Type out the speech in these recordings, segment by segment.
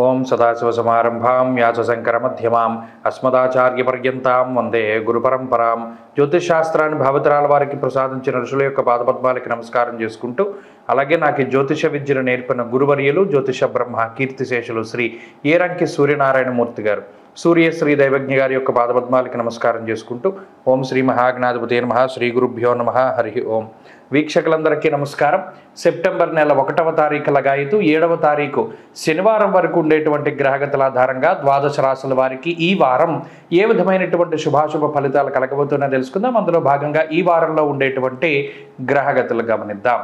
ఓం సదాశివసమారంభాం వ్యాసశంకరమధ్యమాం అస్మదాచార్యపర్యంతాం వందే గురుపరంపరాం. జ్యోతిషశాస్త్రాన్ని భావితరాల వారికి ప్రసాదించిన ఋషుల యొక్క పాదపద్మాలకి నమస్కారం చేసుకుంటూ, అలాగే నాకు ఈ జ్యోతిష విద్యను నేర్పిన గురువర్యులు జ్యోతిష బ్రహ్మ కీర్తిశేషులు శ్రీ ఏరంకి సూర్యనారాయణమూర్తి గారు, సూర్యశ్రీ దైవజ్ఞ గారి యొక్క పాదపద్మాలకి నమస్కారం చేసుకుంటూ, ఓం శ్రీ మహాగణాధిపతే నమః, శ్రీ గురుభ్యో నమః, హరి ఓం. వీక్షకులందరికీ నమస్కారం. సెప్టెంబర్ నెల 1వ తారీఖు లగాయతు 7వ తారీఖు శనివారం వరకు ఉండేటువంటి గ్రహగతుల ఆధారంగా ద్వాదశ రాశుల వారికి ఈ వారం ఏ విధమైనటువంటి శుభాశుభ ఫలితాలు కలగబోతున్నా తెలుసుకుందాం. అందులో భాగంగా ఈ వారంలో ఉండేటువంటి గ్రహగతులు గమనిద్దాం.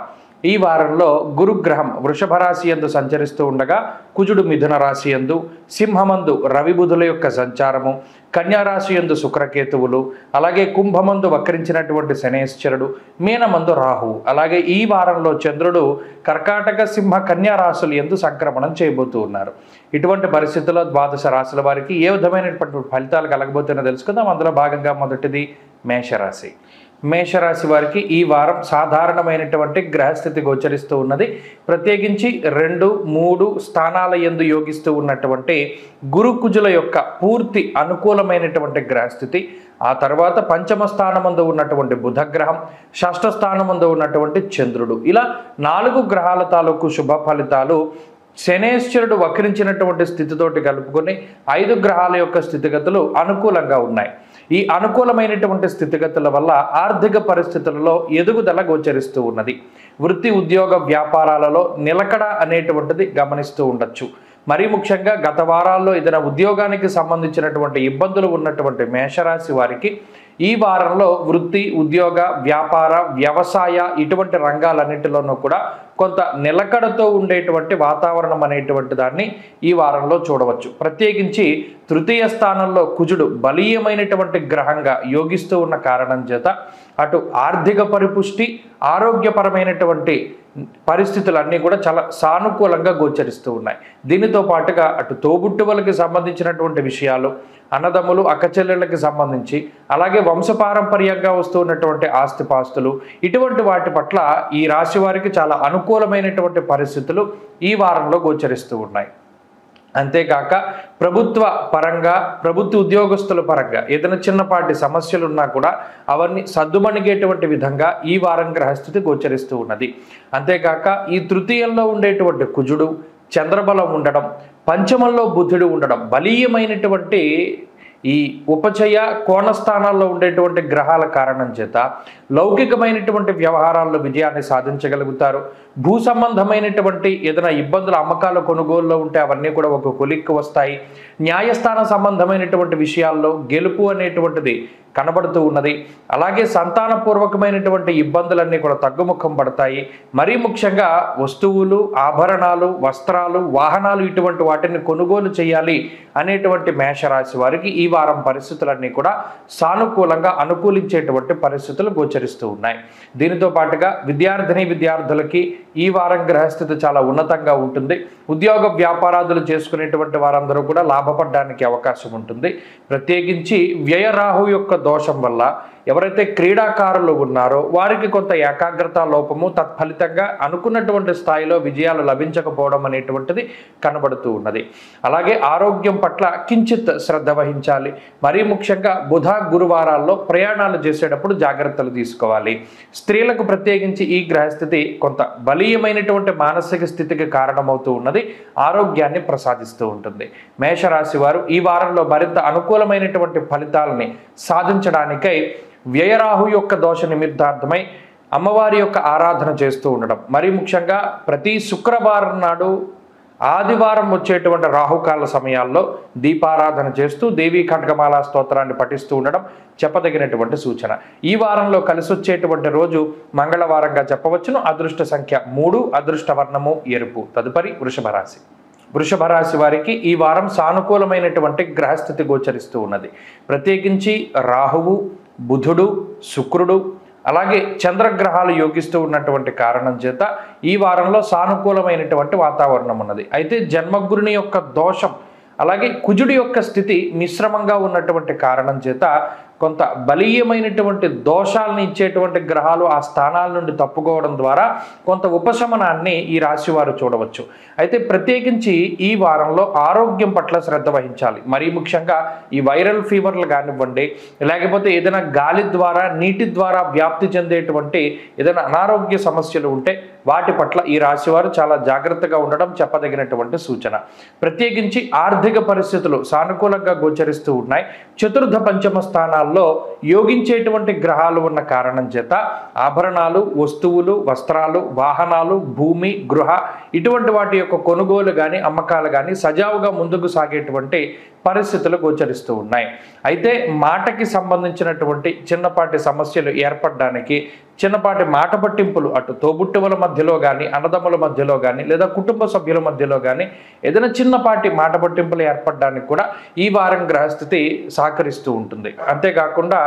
ఈ వారంలో గురుగ్రహం వృషభ రాశి యందు సంచరిస్తూ ఉండగా, కుజుడు మిథున రాశి యందు, సింహమందు రవి బుధుల యొక్క సంచారము, కన్యారాశి యందు శుక్రకేతువులు, అలాగే కుంభమందు వక్రించినటువంటి శనేశ్వరుడు, మీనమందు రాహువు, అలాగే ఈ వారంలో చంద్రుడు కర్కాటక సింహ కన్యా రాశులు యందు సంక్రమణం చేయబోతూ ఉన్నారు. ఇటువంటి పరిస్థితుల్లో ద్వాదశ రాశుల వారికి ఏ విధమైనటువంటి ఫలితాలు కలగబోతున్నా తెలుసుకుందాం. అందులో భాగంగా మొదటిది మేషరాశి. మేషరాశి వారికి ఈ వారం సాధారణమైనటువంటి గ్రహస్థితి గోచరిస్తూ ఉన్నది. ప్రత్యేకించి 2, 3 స్థానాల యందు యోగిస్తూ ఉన్నటువంటి గురు కుజుల యొక్క పూర్తి అనుకూలమైనటువంటి గ్రహస్థితి, ఆ తర్వాత పంచమ స్థానమందు ఉన్నటువంటి బుధగ్రహం, షష్ఠ స్థానమందు ఉన్నటువంటి చంద్రుడు, ఇలా 4 గ్రహాల తాలూకు శుభ ఫలితాలు శనేశ్వరుడు వక్రించినటువంటి స్థితితోటి కలుపుకొని 5 గ్రహాల యొక్క స్థితిగతులు అనుకూలంగా ఉన్నాయి. ఈ అనుకూలమైనటువంటి స్థితిగతుల వల్ల ఆర్థిక పరిస్థితులలో ఎదుగుదల గోచరిస్తూ ఉన్నది. వృత్తి ఉద్యోగ వ్యాపారాలలో నిలకడ అనేటువంటిది గమనిస్తూ ఉండొచ్చు. మరీ ముఖ్యంగా గత వారాల్లో ఏదైనా ఉద్యోగానికి సంబంధించినటువంటి ఇబ్బందులు ఉన్నటువంటి మేషరాశి వారికి ఈ వారంలో వృత్తి ఉద్యోగ వ్యాపార వ్యవసాయ ఇటువంటి రంగాలన్నింటిలోనూ కూడా కొంత నిలకడతో ఉండేటువంటి వాతావరణం అనేటువంటి దాన్ని ఈ వారంలో చూడవచ్చు. ప్రత్యేకించి తృతీయ స్థానంలో కుజుడు బలీయమైనటువంటి గ్రహంగా యోగిస్తూ ఉన్న కారణం చేత అటు ఆర్థిక పరిపుష్టి, ఆరోగ్యపరమైనటువంటి పరిస్థితులన్నీ కూడా చాలా సానుకూలంగా గోచరిస్తూ ఉన్నాయి. దీనితో పాటుగా అటు తోబుట్టువులకి సంబంధించినటువంటి విషయాలు, అన్నదమ్ములు అక్కచెల్లెళ్ళకి సంబంధించి, అలాగే వంశపారంపర్యంగా వస్తూ ఉన్నటువంటి ఆస్తిపాస్తులు, ఇటువంటి వాటి పట్ల ఈ రాశి వారికి చాలా అనుకూలమైనటువంటి పరిస్థితులు ఈ వారంలో గోచరిస్తూ ఉన్నాయి. అంతేకాక ప్రభుత్వ పరంగా, ప్రభుత్వ ఉద్యోగస్తుల పరంగా ఏదైనా చిన్నపాటి సమస్యలు ఉన్నా కూడా అవన్నీ సద్దుమణిగేటువంటి విధంగా ఈ వారం గ్రహస్థితి గోచరిస్తూ ఉన్నది. అంతేకాక ఈ తృతీయంలో ఉండేటువంటి కుజుడు చంద్రబలం ఉండడం, పంచమంలో బుధుడు ఉండడం, బలీయమైనటువంటి ఈ ఉపచయ కోణస్థానాల్లో ఉండేటువంటి గ్రహాల కారణం చేత లౌకికమైనటువంటి వ్యవహారాల్లో విజయాన్ని సాధించగలుగుతారు. భూ సంబంధమైనటువంటి ఏదైనా ఇబ్బందులు అమ్మకాలు కొనుగోలులో ఉంటే అవన్నీ కూడా ఒక కొలిక్కి వస్తాయి. న్యాయస్థాన సంబంధమైనటువంటి విషయాల్లో గెలుపు అనేటువంటిది కనబడుతూ ఉన్నది. అలాగే సంతానపూర్వకమైనటువంటి ఇబ్బందులన్నీ కూడా తగ్గుముఖం పడతాయి. మరీ ముఖ్యంగా వస్తువులు, ఆభరణాలు, వస్త్రాలు, వాహనాలు ఇటువంటి వాటిని కొనుగోలు చేయాలి అనేటువంటి మేషరాశి వారికి ఈ వారం పరిస్థితులన్నీ కూడా సానుకూలంగా అనుకూలించేటువంటి పరిస్థితులు గోచరిస్తూ ఉన్నాయి. దీనితో పాటుగా విద్యార్థులకి ఈ వారం గ్రహస్థితి చాలా ఉన్నతంగా ఉంటుంది. ఉద్యోగ వ్యాపారాదులు చేసుకునేటువంటి వారందరూ కూడా లాభపడడానికి అవకాశం ఉంటుంది. ప్రత్యేకించి వ్యయరాహు యొక్క దోషం వల్ల ఎవరైతే క్రీడాకారులు ఉన్నారో వారికి కొంత ఏకాగ్రత లోపము, తత్ఫలితంగా అనుకున్నటువంటి స్థాయిలో విజయాలు లభించకపోవడం అనేటువంటిది కనబడుతూ ఉన్నది. అలాగే ఆరోగ్యం పట్ల కించిత్ శ్రద్ధ వహించాలి. మరీ ముఖ్యంగా బుధ గురువారాల్లో ప్రయాణాలు చేసేటప్పుడు జాగ్రత్తలు తీసుకోవాలి. స్త్రీలకు ప్రత్యేకించి ఈ గ్రహస్థితి కొంత బలీయమైనటువంటి మానసిక స్థితికి కారణమవుతూ ఉన్నది, ఆరోగ్యాన్ని ప్రసాదిస్తూ ఉంటుంది. మేషరాశి వారు ఈ వారంలో మరింత అనుకూలమైనటువంటి ఫలితాలని సాధించడానికై వ్యయరాహు యొక్క దోష నిమిత్తార్థమై అమ్మవారి యొక్క ఆరాధన చేస్తూ ఉండడం, మరీ ముఖ్యంగా ప్రతి శుక్రవారం నాడు ఆదివారం వచ్చేటువంటి రాహుకాల సమయాల్లో దీపారాధన చేస్తూ దేవీ ఖడ్గమాల స్తోత్రాన్ని పఠిస్తూ ఉండడం చెప్పదగినటువంటి సూచన. ఈ వారంలో కలిసి వచ్చేటువంటి రోజు మంగళవారంగా చెప్పవచ్చును. అదృష్ట సంఖ్య 3, అదృష్ట వర్ణము ఎరుపు. తదుపరి వృషభ రాశి. వృషభ రాశి వారికి ఈ వారం సానుకూలమైనటువంటి గ్రహస్థితి గోచరిస్తూ ఉన్నది. ప్రత్యేకించి రాహువు, బుధుడు, శుక్రుడు, అలాగే చంద్రగ్రహాలు యోగిస్తూ ఉన్నటువంటి కారణం చేత ఈ వారంలో సానుకూలమైనటువంటి వాతావరణం ఉన్నది. అయితే జన్మగురుని యొక్క దోషం, అలాగే కుజుడి యొక్క స్థితి మిశ్రమంగా ఉన్నటువంటి కారణం చేత కొంత బలీయమైనటువంటి దోషాలను ఇచ్చేటువంటి గ్రహాలు ఆ స్థానాల నుండి తప్పుకోవడం ద్వారా కొంత ఉపశమనాన్ని ఈ రాశి వారు చూడవచ్చు. అయితే ప్రత్యేకించి ఈ వారంలో ఆరోగ్యం పట్ల శ్రద్ధ వహించాలి. మరీ ముఖ్యంగా ఈ వైరల్ ఫీవర్లు కానివ్వండి, లేకపోతే ఏదైనా గాలి ద్వారా నీటి ద్వారా వ్యాప్తి చెందేటువంటి ఏదైనా అనారోగ్య సమస్యలు ఉంటే వాటి పట్ల ఈ రాశి వారు చాలా జాగ్రత్తగా ఉండడం చెప్పదగినటువంటి సూచన. ప్రత్యేకించి ఆర్థిక పరిస్థితులు సానుకూలంగా గోచరిస్తూ ఉన్నాయి. చతుర్థ పంచమ స్థానాల్లో యోగించేటువంటి గ్రహాలు ఉన్న కారణం చేత ఆభరణాలు, వస్తువులు, వస్త్రాలు, వాహనాలు, భూమి, గృహ ఇటువంటి వాటి యొక్క కొనుగోలు కానీ అమ్మకాలు కానీ సజావుగా ముందుకు సాగేటువంటి పరిస్థితులు గోచరిస్తూ ఉన్నాయి. అయితే మాటకి సంబంధించినటువంటి చిన్నపాటి సమస్యలు ఏర్పడడానికి, చిన్నపాటి మాట పట్టింపులు అటు తోబుట్టువుల మధ్యలో కానీ, అన్నదమ్ముల మధ్యలో కానీ, లేదా కుటుంబ సభ్యుల మధ్యలో కానీ ఏదైనా చిన్నపాటి మాట పట్టింపులు ఏర్పడడానికి కూడా ఈ వారం గ్రహస్థితి సహకరిస్తూ ఉంటుంది. అంతేకాకుండా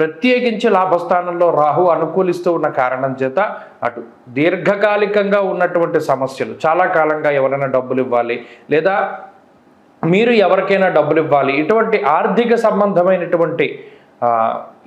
ప్రత్యేకించి లాభస్థానంలో రాహు అనుకూలిస్తూ ఉన్న కారణం చేత అటు దీర్ఘకాలికంగా ఉన్నటువంటి సమస్యలు, చాలా కాలంగా ఎవరైనా డబ్బులు ఇవ్వాలి లేదా మీరు ఎవరికైనా డబ్బులు ఇవ్వాలి, ఇటువంటి ఆర్థిక సంబంధమైనటువంటి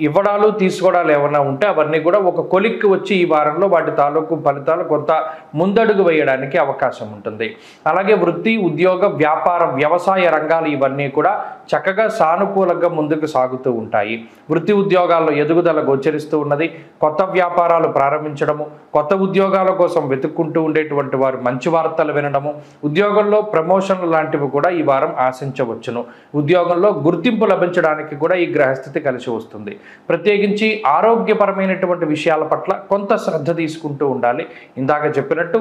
ఇవ్వడాలు తీసుకోవడాలు ఏమైనా ఉంటే అవన్నీ కూడా ఒక కొలిక్కి వచ్చి ఈ వారంలో వాటి తాలూకు ఫలితాలు కొంత ముందడుగు వేయడానికి అవకాశం ఉంటుంది. అలాగే వృత్తి, ఉద్యోగ, వ్యాపార, వ్యవసాయ రంగాలు ఇవన్నీ కూడా చక్కగా సానుకూలంగా ముందుకు సాగుతూ ఉంటాయి. వృత్తి ఉద్యోగాల్లో ఎదుగుదల గోచరిస్తూ ఉన్నది. కొత్త వ్యాపారాలు ప్రారంభించడము, కొత్త ఉద్యోగాల కోసం వెతుక్కుంటూ ఉండేటువంటి వారు మంచి వార్తలు వినడము, ఉద్యోగంలో ప్రమోషన్లు లాంటివి కూడా ఈ వారం ఆశించవచ్చును. ఉద్యోగంలో గుర్తింపు లభించడానికి కూడా ఈ గ్రహస్థితి కలిసి వస్తుంది. ప్రత్యేకించి ఆరోగ్యపరమైనటువంటి విషయాల పట్ల కొంత శ్రద్ధ తీసుకుంటూ ఉండాలి. ఇందాక చెప్పినట్టు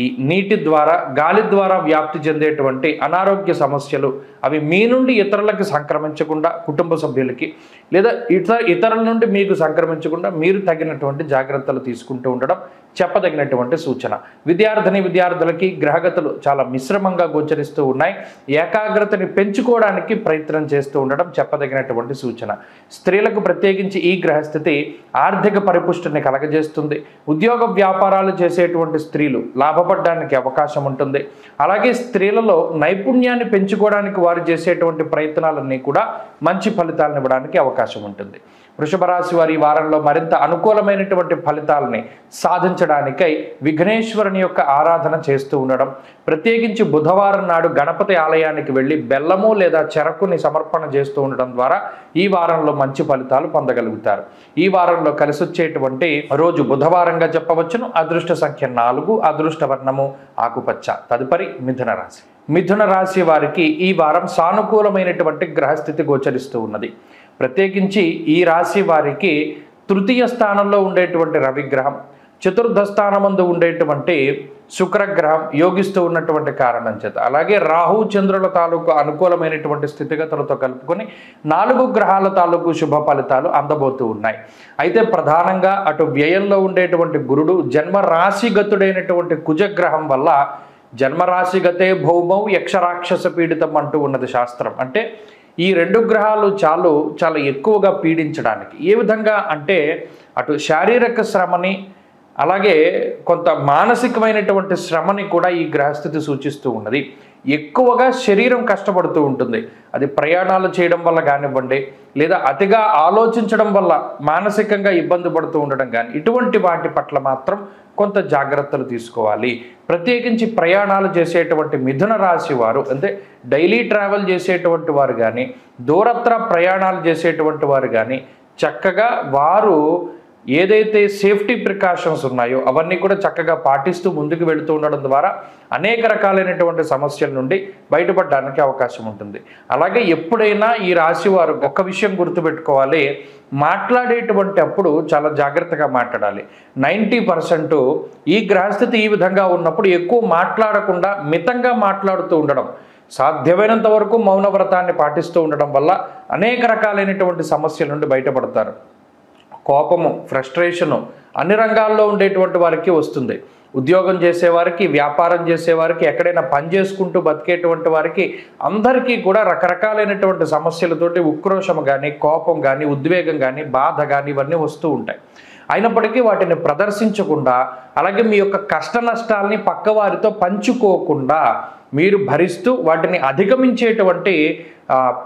ఈ నీటి ద్వారా, గాలి ద్వారా వ్యాప్తి చెందేటువంటి అనారోగ్య సమస్యలు అవి మీ నుండి ఇతరులకు సంక్రమించకుండా, కుటుంబ సభ్యులకి లేదా ఇతరుల నుండి మీకు సంక్రమించకుండా మీరు తగినటువంటి జాగ్రత్తలు తీసుకుంటూ ఉండడం చెప్పదగినటువంటి సూచన. విద్యార్థులకి గ్రహగతులు చాలా మిశ్రమంగా గోచరిస్తూ ఉన్నాయి. ఏకాగ్రతని పెంచుకోవడానికి ప్రయత్నం చేస్తూ ఉండడం చెప్పదగినటువంటి సూచన. స్త్రీలకు ప్రత్యేకించి ఈ గ్రహస్థితి ఆర్థిక పరిపుష్టిని కలగజేస్తుంది. ఉద్యోగ వ్యాపారాలు చేసేటువంటి స్త్రీలు లాభపడడానికి అవకాశం ఉంటుంది. అలాగే స్త్రీలలో నైపుణ్యాన్ని పెంచుకోవడానికి వారు చేసేటువంటి ప్రయత్నాలన్నీ కూడా మంచి ఫలితాలను ఇవ్వడానికి అవకాశం ఉంటుంది. వృషభ రాశి వారి వారంలో మరింత అనుకూలమైనటువంటి ఫలితాలని సాధించడానికై విఘ్నేశ్వరుని యొక్క ఆరాధన చేస్తూ ఉండడం, ప్రత్యేకించి బుధవారం నాడు గణపతి ఆలయానికి వెళ్ళి బెల్లము లేదా చెరకుని సమర్పణ చేస్తూ ఉండడం ద్వారా ఈ వారంలో మంచి ఫలితాలు పొందగలుగుతారు. ఈ వారంలో కలిసి వచ్చేటువంటి రోజు బుధవారంగా చెప్పవచ్చును. అదృష్ట సంఖ్య 4, అదృష్ట వర్ణము ఆకుపచ్చ. తదుపరి మిథున రాశి. మిథున రాశి వారికి ఈ వారం సానుకూలమైనటువంటి గ్రహస్థితి గోచరిస్తూ ఉన్నది. ప్రత్యేకించి ఈ రాశి వారికి తృతీయ స్థానంలో ఉండేటువంటి రవిగ్రహం, చతుర్థ స్థానమందు ఉండేటువంటి శుక్రగ్రహం యోగిస్తూ ఉన్నటువంటి కారణం చేత, అలాగే రాహు చంద్రుల తాలూకు అనుకూలమైనటువంటి స్థితిగతులతో కలుపుకొని 4 గ్రహాల తాలూకు శుభ ఫలితాలు అందబోతూ ఉన్నాయి. అయితే ప్రధానంగా అటు వ్యయంలో ఉండేటువంటి గురుడు జన్మరాశిగతుడైనటువంటి కుజగ్రహం వల్ల జన్మరాశిగతే భౌమౌ యక్షరాక్షస పీడితం అంటూ ఉన్నది శాస్త్రం. అంటే ఈ 2 గ్రహాలు చాలా ఎక్కువగా పీడించడానికి. ఏ విధంగా అంటే అటు శారీరక శ్రమని అలాగే కొంత మానసికమైనటువంటి శ్రమని కూడా ఈ గ్రహస్థితి సూచిస్తూ ఉన్నది. ఎక్కువగా శరీరం కష్టపడుతూ ఉంటుంది. అది ప్రయాణాలు చేయడం వల్ల కానివ్వండి, లేదా అతిగా ఆలోచించడం వల్ల మానసికంగా ఇబ్బంది పడుతూ ఉండడం కానీ, ఇటువంటి వాటి పట్ల మాత్రం కొంత జాగ్రత్తలు తీసుకోవాలి. ప్రత్యేకించి ప్రయాణాలు చేసేటువంటి మిథున రాశి వారు, అంటే డైలీ ట్రావెల్ చేసేటువంటి వారు కానీ, దూరత్ర ప్రయాణాలు చేసేటువంటి వారు కానీ చక్కగా వారు ఏదైతే సేఫ్టీ ప్రికాషన్స్ ఉన్నాయో అవన్నీ కూడా చక్కగా పాటిస్తూ ముందుకు వెళుతూ ఉండడం ద్వారా అనేక రకాలైనటువంటి సమస్యల నుండి బయటపడడానికి అవకాశం ఉంటుంది. అలాగే ఎప్పుడైనా ఈ రాశి వారు ఒక విషయం గుర్తుపెట్టుకోవాలి, మాట్లాడేటువంటి అప్పుడు చాలా జాగ్రత్తగా మాట్లాడాలి. 90% ఈ గ్రహస్థితి ఈ విధంగా ఉన్నప్పుడు ఎక్కువ మాట్లాడకుండా మితంగా మాట్లాడుతూ ఉండడం, సాధ్యమైనంత వరకు మౌనవ్రతాన్ని పాటిస్తూ ఉండడం వల్ల అనేక రకాలైనటువంటి సమస్యల నుండి బయటపడతారు. కోపము, ఫ్రస్ట్రేషను అన్ని రంగాల్లో ఉండేటువంటి వారికి వస్తుంది. ఉద్యోగం చేసేవారికి, వ్యాపారం చేసేవారికి, ఎక్కడైనా పని చేసుకుంటూ బతికేటువంటి వారికి అందరికీ కూడా రకరకాలైనటువంటి సమస్యలతోటి ఉక్రోషం కానీ, కోపం కానీ, ఉద్వేగం కానీ, బాధ కానీ ఇవన్నీ వస్తూ ఉంటాయి. అయినప్పటికీ వాటిని ప్రదర్శించకుండా, అలాగే మీ యొక్క కష్ట నష్టాలని పక్కవారితో పంచుకోకుండా మీరు భరిస్తూ వాటిని అధిగమించేటువంటి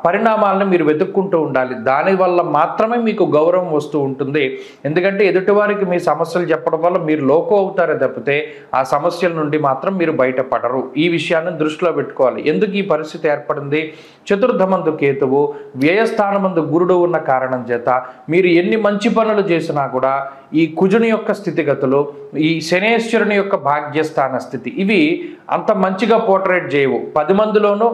పరిణామాలను మీరు వెతుక్కుంటూ ఉండాలి. దానివల్ల మాత్రమే మీకు గౌరవం వస్తూ ఉంటుంది. ఎందుకంటే ఎదుటివారికి మీ సమస్యలు చెప్పడం వల్ల మీరు లోకు అవుతారే తప్పితే ఆ సమస్యల నుండి మాత్రం మీరు బయటపడరు. ఈ విషయాన్ని దృష్టిలో పెట్టుకోవాలి. ఎందుకు ఈ పరిస్థితి ఏర్పడింది? చతుర్థమందు కేతువు, వ్యయస్థానమందు గురుడు ఉన్న కారణం చేత మీరు ఎన్ని మంచి పనులు చేసినా కూడా ఈ కుజుని యొక్క స్థితిగతులు, ఈ శనేశ్వరుని యొక్క భాగ్యస్థాన స్థితి, ఇవి అంత మంచిగా పోర్ట్రేట్ చేయవు. 10 మందిలోనూ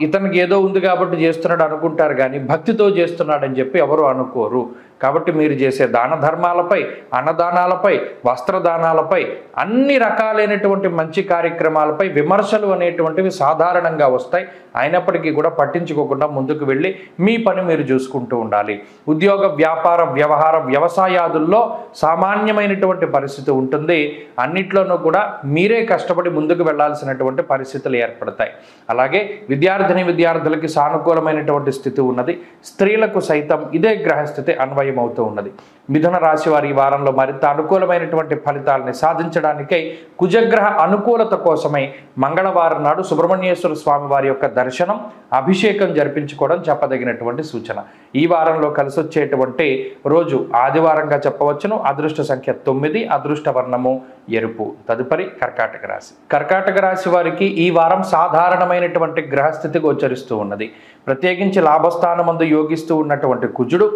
ఇతనికి ఏదో ఉంది కాబట్టి చేస్తున్నాడు అనుకుంటారు, కానీ భక్తితో చేస్తున్నాడని చెప్పి ఎవరు అనుకోరు. కాబట్టి మీరు చేసే దాన ధర్మాలపై, అన్నదానాలపై, వస్త్రదానాలపై, అన్ని రకాలైనటువంటి మంచి కార్యక్రమాలపై విమర్శలు అనేటువంటివి సాధారణంగా వస్తాయి. అయినప్పటికీ కూడా పట్టించుకోకుండా ముందుకు వెళ్ళి మీ పని మీరు చూసుకుంటూ ఉండాలి. ఉద్యోగ, వ్యాపార, వ్యవహార, వ్యవసాయాదుల్లో సామాన్యమైనటువంటి పరిస్థితి ఉంటుంది. అన్నిట్లోనూ కూడా మీరే కష్టపడి ముందుకు వెళ్లాల్సినటువంటి పరిస్థితులు ఏర్పడతాయి. అలాగే విద్యార్థులకి సానుకూలమైనటువంటి స్థితి ఉన్నది. స్త్రీలకు సైతం ఇదే గ్రహస్థితి అన్వయమవుతూ ఉన్నది. మిథున రాశి వారి ఈ వారంలో మరింత అనుకూలమైనటువంటి ఫలితాలని సాధించడానికై కుజగ్రహ అనుకూలత కోసమై మంగళవారం నాడు సుబ్రహ్మణ్యేశ్వర స్వామి వారి యొక్క దర్శనం, అభిషేకం జరిపించుకోవడం చెప్పదగినటువంటి సూచన. ఈ వారంలో కలిసి వచ్చేటువంటి రోజు ఆదివారంగా చెప్పవచ్చును. అదృష్ట సంఖ్య 9, అదృష్ట వర్ణము ఎరుపు. తదుపరి కర్కాటక రాశి. కర్కాటక రాశి వారికి ఈ వారం సాధారణమైనటువంటి గ్రహస్థితి గోచరిస్తూ ఉన్నది. ప్రత్యేకించి లాభస్థానమందు యోగిస్తూ ఉన్నటువంటి కుజుడు,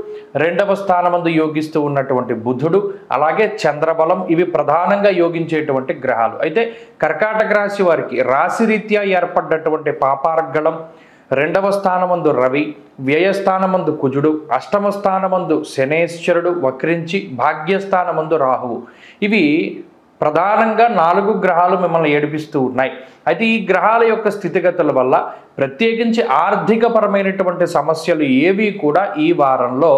2వ స్థానమందు యోగిస్తూ ఉన్నటువంటి బుధుడు, అలాగే చంద్రబలం, ఇవి ప్రధానంగా యోగించేటువంటి గ్రహాలు. అయితే కర్కాటక రాశి వారికి రాశిరీత్యా ఏర్పడ్డటువంటి పాపార్గళం, 2వ స్థానమందు రవి, వ్యయస్థానమందు కుజుడు, 8వ స్థానమందు శనేశ్వరుడు వక్రించి, భాగ్యస్థానమందు రాహువు, ఇవి ప్రధానంగా 4 గ్రహాలు మిమ్మల్ని ఏడిపిస్తూ ఉన్నాయి. అయితే ఈ గ్రహాల యొక్క స్థితిగతుల వల్ల ప్రత్యేకించి ఆర్థికపరమైనటువంటి సమస్యలు ఏవి కూడా ఈ వారంలో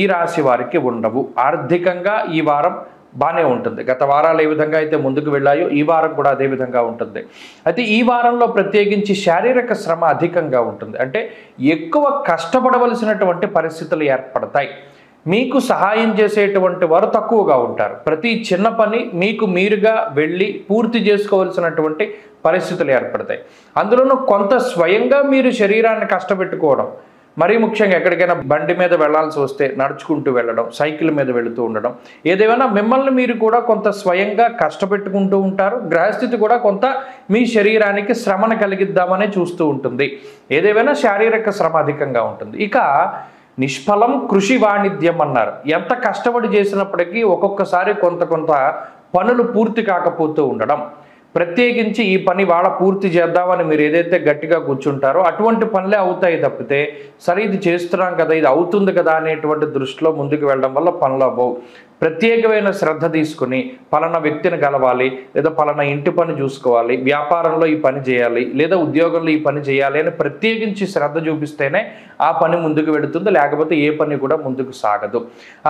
ఈ రాశి వారికి ఉండవు. ఆర్థికంగా ఈ వారం బాగానే ఉంటుంది. గత వారాలు ఏ విధంగా అయితే ముందుకు వెళ్ళాయో ఈ వారం కూడా అదే విధంగా ఉంటుంది. అయితే ఈ వారంలో ప్రత్యేకించి శారీరక శ్రమ అధికంగా ఉంటుంది. అంటే ఎక్కువ కష్టపడవలసినటువంటి పరిస్థితులు ఏర్పడతాయి. మీకు సహాయం చేసేటువంటి వారు తక్కువగా ఉంటారు. ప్రతి చిన్న పని మీకు మీరుగా వెళ్ళి పూర్తి చేసుకోవాల్సినటువంటి పరిస్థితులు ఏర్పడతాయి. అందులోనూ కొంత స్వయంగా మీరు శరీరాన్ని కష్టపెట్టుకోవడం, మరీ ముఖ్యంగా ఎక్కడికైనా బండి మీద వెళ్లాల్సి వస్తే నడుచుకుంటూ వెళ్ళడం, సైకిల్ మీద వెళుతూ ఉండడం, ఏదేమైనా మిమ్మల్ని మీరు కూడా కొంత స్వయంగా కష్టపెట్టుకుంటూ ఉంటారు. గ్రహస్థితి కూడా కొంత మీ శరీరానికి శ్రమను కలిగిద్దామనే చూస్తూ ఉంటుంది. ఏదేమైనా శారీరక శ్రమ అధికంగా ఉంటుంది. ఇక నిష్ఫలం కృషి వాణిజ్యం అన్నారు. ఎంత కష్టపడి చేసినప్పటికీ ఒక్కొక్కసారి కొంత పనులు పూర్తి కాకపోతూ ఉండడం, ప్రత్యేకించి ఈ పని వాళ్ళ పూర్తి చేద్దామని మీరు ఏదైతే గట్టిగా కూర్చుంటారో అటువంటి పనులే అవుతాయి తప్పితే, సరే ఇది చేస్తున్నాం కదా, ఇది అవుతుంది కదా అనేటువంటి దృష్టిలో ముందుకు వెళ్ళడం వల్ల పనులు అవ్వవు. ప్రత్యేకమైన శ్రద్ధ తీసుకుని పలానా వ్యక్తిని కలవాలి, లేదా పలానా ఇంటి పని చూసుకోవాలి, వ్యాపారంలో ఈ పని చేయాలి, లేదా ఉద్యోగంలో ఈ పని చేయాలి అని ప్రత్యేకించి శ్రద్ధ చూపిస్తేనే ఆ పని ముందుకు వెళుతుంది. లేకపోతే ఏ పని కూడా ముందుకు సాగదు.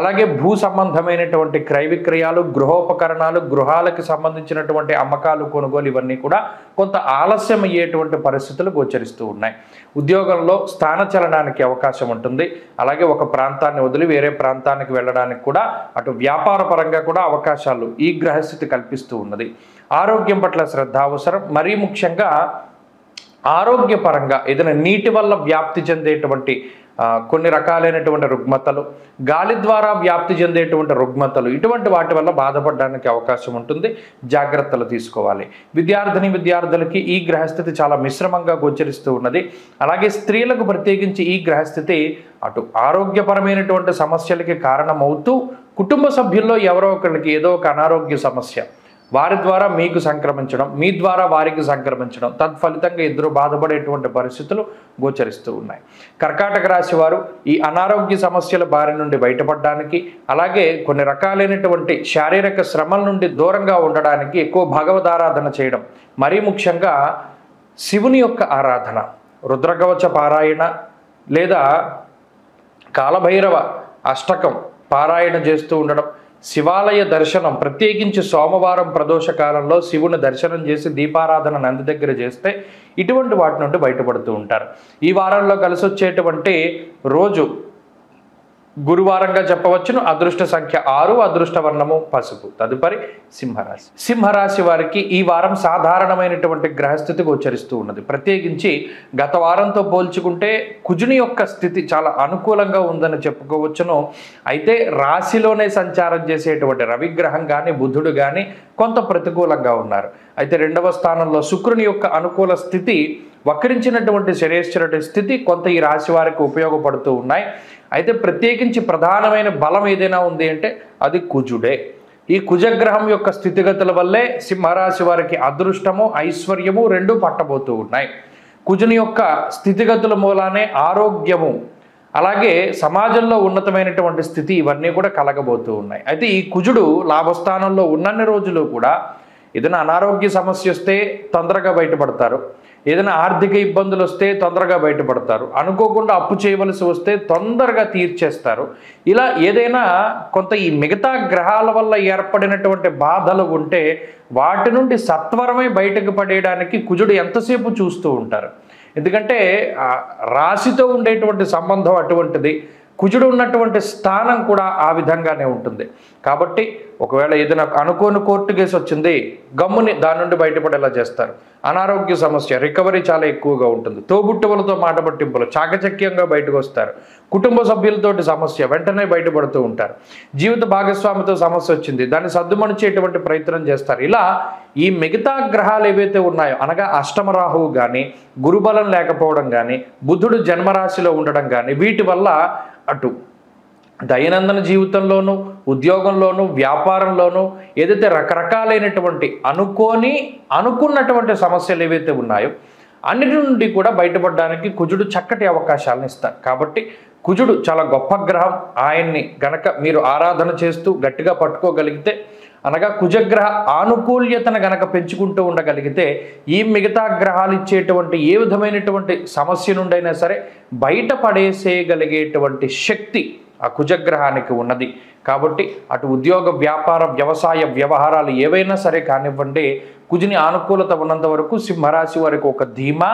అలాగే భూ సంబంధమైనటువంటి క్రయ విక్రయాలు, గృహోపకరణాలు, గృహాలకు సంబంధించినటువంటి అమ్మకాలు, కొనుగోలు, ఇవన్నీ కూడా కొంత ఆలస్యం అయ్యేటువంటి పరిస్థితులు గోచరిస్తూ ఉన్నాయి. ఉద్యోగంలో స్థానచలనానికి అవకాశం ఉంటుంది. అలాగే ఒక ప్రాంతాన్ని వదిలి వేరే ప్రాంతానికి వెళ్ళడానికి కూడా, అటు వ్యాపార పరంగా కూడా అవకాశాలు ఈ గ్రహస్థితి కల్పిస్తూ ఉన్నది. ఆరోగ్యం పట్ల శ్రద్ధ అవసరం. మరీ ముఖ్యంగా ఆరోగ్యపరంగా ఏదైనా నీటి వల్ల వ్యాప్తి చెందేటువంటి కొన్ని రకాలైనటువంటి రుగ్మతలు, గాలి ద్వారా వ్యాప్తి చెందేటువంటి రుగ్మతలు, ఇటువంటి వాటి వల్ల బాధపడడానికి అవకాశం ఉంటుంది. జాగ్రత్తలు తీసుకోవాలి. విద్యార్థులకి ఈ గ్రహస్థితి చాలా మిశ్రమంగా గోచరిస్తూ ఉన్నది. అలాగే స్త్రీలకు ప్రత్యేకించి ఈ గ్రహస్థితి అటు ఆరోగ్యపరమైనటువంటి సమస్యలకి కారణమవుతూ, కుటుంబ సభ్యుల్లో ఎవరో ఒకరికి ఏదో ఒక అనారోగ్య సమస్య, వారి ద్వారా మీకు సంక్రమించడం, మీ ద్వారా వారికి సంక్రమించడం, తత్ఫలితంగా ఇద్దరు బాధపడేటువంటి పరిస్థితులు గోచరిస్తూ ఉన్నాయి. కర్కాటక రాశి వారు ఈ అనారోగ్య సమస్యల బారి నుండి బయటపడడానికి, అలాగే కొన్ని రకాలైనటువంటి శారీరక శ్రమల నుండి దూరంగా ఉండడానికి ఎక్కువ భగవదారాధన చేయడం, మరీ ముఖ్యంగా శివుని యొక్క ఆరాధన, రుద్రకవచ పారాయణ లేదా కాలభైరవ అష్టకం పారాయణ చేస్తూ ఉండడం, శివాలయ దర్శనం, ప్రత్యేకించి సోమవారం ప్రదోష కాలంలో శివుని దర్శనం చేసి దీపారాధన నంది దగ్గర చేస్తే ఇటువంటి వాటి నుండి బయటపడుతూ ఉంటారు. ఈ వారంలో కలిసి వచ్చేటువంటి రోజు గురువారంగా చెప్పవచ్చును. అదృష్ట సంఖ్య 6, అదృష్ట వర్ణము పసుపు. తదుపరి సింహరాశి. సింహరాశి వారికి ఈ వారం సాధారణమైనటువంటి గ్రహస్థితి గోచరిస్తూ ఉన్నది. ప్రత్యేకించి గత వారంతో పోల్చుకుంటే కుజుని యొక్క స్థితి చాలా అనుకూలంగా ఉందని చెప్పుకోవచ్చును. అయితే రాశిలోనే సంచారం చేసేటువంటి రవిగ్రహం కానీ బుధుడు కానీ కొంత ప్రతికూలంగా ఉన్నారు. అయితే రెండవ స్థానంలో శుక్రుని యొక్క అనుకూల స్థితి, వక్రించినటువంటి శనేశ్వరుడి స్థితి కొంత ఈ రాశి వారికి ఉపయోగపడుతూ ఉన్నాయి. అయితే ప్రత్యేకించి ప్రధానమైన బలం ఏదైనా ఉంది అంటే అది కుజుడే. ఈ కుజగ్రహం యొక్క స్థితిగతుల వల్లే సింహరాశి వారికి అదృష్టము ఐశ్వర్యము రెండూ పట్టబోతూ ఉన్నాయి. కుజుని యొక్క స్థితిగతుల మూలానే ఆరోగ్యము అలాగే సమాజంలో ఉన్నతమైనటువంటి స్థితి ఇవన్నీ కూడా కలగబోతూ ఉన్నాయి. అయితే ఈ కుజుడు లాభస్థానంలో ఉన్నన్ని రోజులు కూడా ఏదైనా అనారోగ్య సమస్య వస్తే తొందరగా బయటపడతారు, ఏదైనా ఆర్థిక ఇబ్బందులు వస్తే తొందరగా బయటపడతారు, అనుకోకుండా అప్పు చేయవలసి వస్తే తొందరగా తీర్చేస్తారు. ఇలా ఏదైనా కొంత ఈ మిగతా గ్రహాల వల్ల ఏర్పడినటువంటి బాధలు ఉంటే వాటి నుండి సత్వరమే బయటకు పడేయడానికి కుజుడు ఎంతసేపు చూస్తూ ఉంటారు. ఎందుకంటే రాశితో ఉండేటువంటి సంబంధం అటువంటిది, కుజుడు ఉన్నటువంటి స్థానం కూడా ఆ విధంగానే ఉంటుంది. కాబట్టి ఒకవేళ ఏదైనా అనుకోని కోర్టు కేసు వచ్చింది, గమ్ముని దాని నుండి బయటపడేలా చేస్తారు. అనారోగ్య సమస్య రికవరీ చాలా ఎక్కువగా ఉంటుంది. తోబుట్టువులతో మాట పట్టింపులు చాకచక్యంగా బయటకు వస్తారు. కుటుంబ సభ్యులతోటి సమస్య వెంటనే బయటపడుతూ ఉంటారు. జీవిత భాగస్వామితో సమస్య వచ్చింది, దాన్ని సర్దుమణిచేటువంటి ప్రయత్నం చేస్తారు. ఇలా ఈ మిగతా గ్రహాలు ఏవైతే ఉన్నాయో అనగా అష్టమ రాహువు కానీ గురుబలం లేకపోవడం కానీ బుధుడు జన్మరాశిలో ఉండడం కానీ వీటి వల్ల అటు దైనందిన జీవితంలోనూ ఉద్యోగంలోనూ వ్యాపారంలోనూ ఏదైతే రకరకాలైనటువంటి అనుకున్నటువంటి సమస్యలు ఏవైతే ఉన్నాయో అన్నిటి నుండి కూడా బయటపడడానికి కుజుడు చక్కటి అవకాశాలను ఇస్తారు. కాబట్టి కుజుడు చాలా గొప్ప గ్రహం. ఆయన్ని గనక మీరు ఆరాధన చేస్తూ గట్టిగా పట్టుకోగలిగితే అనగా కుజగ్రహ ఆనుకూల్యతను గనక పెంచుకుంటూ ఉండగలిగితే ఈ మిగతా గ్రహాలు ఇచ్చేటువంటి ఏ విధమైనటువంటి సమస్య నుండైనా సరే బయటపడేసేయగలిగేటువంటి శక్తి ఆ కుజగ్రహానికి ఉన్నది. కాబట్టి అటు ఉద్యోగ వ్యాపార వ్యవసాయ వ్యవహారాలు ఏవైనా సరే కానివ్వండి, కుజుని ఆనుకూలత ఉన్నంత వరకు సింహరాశి వారికి ఒక ధీమా,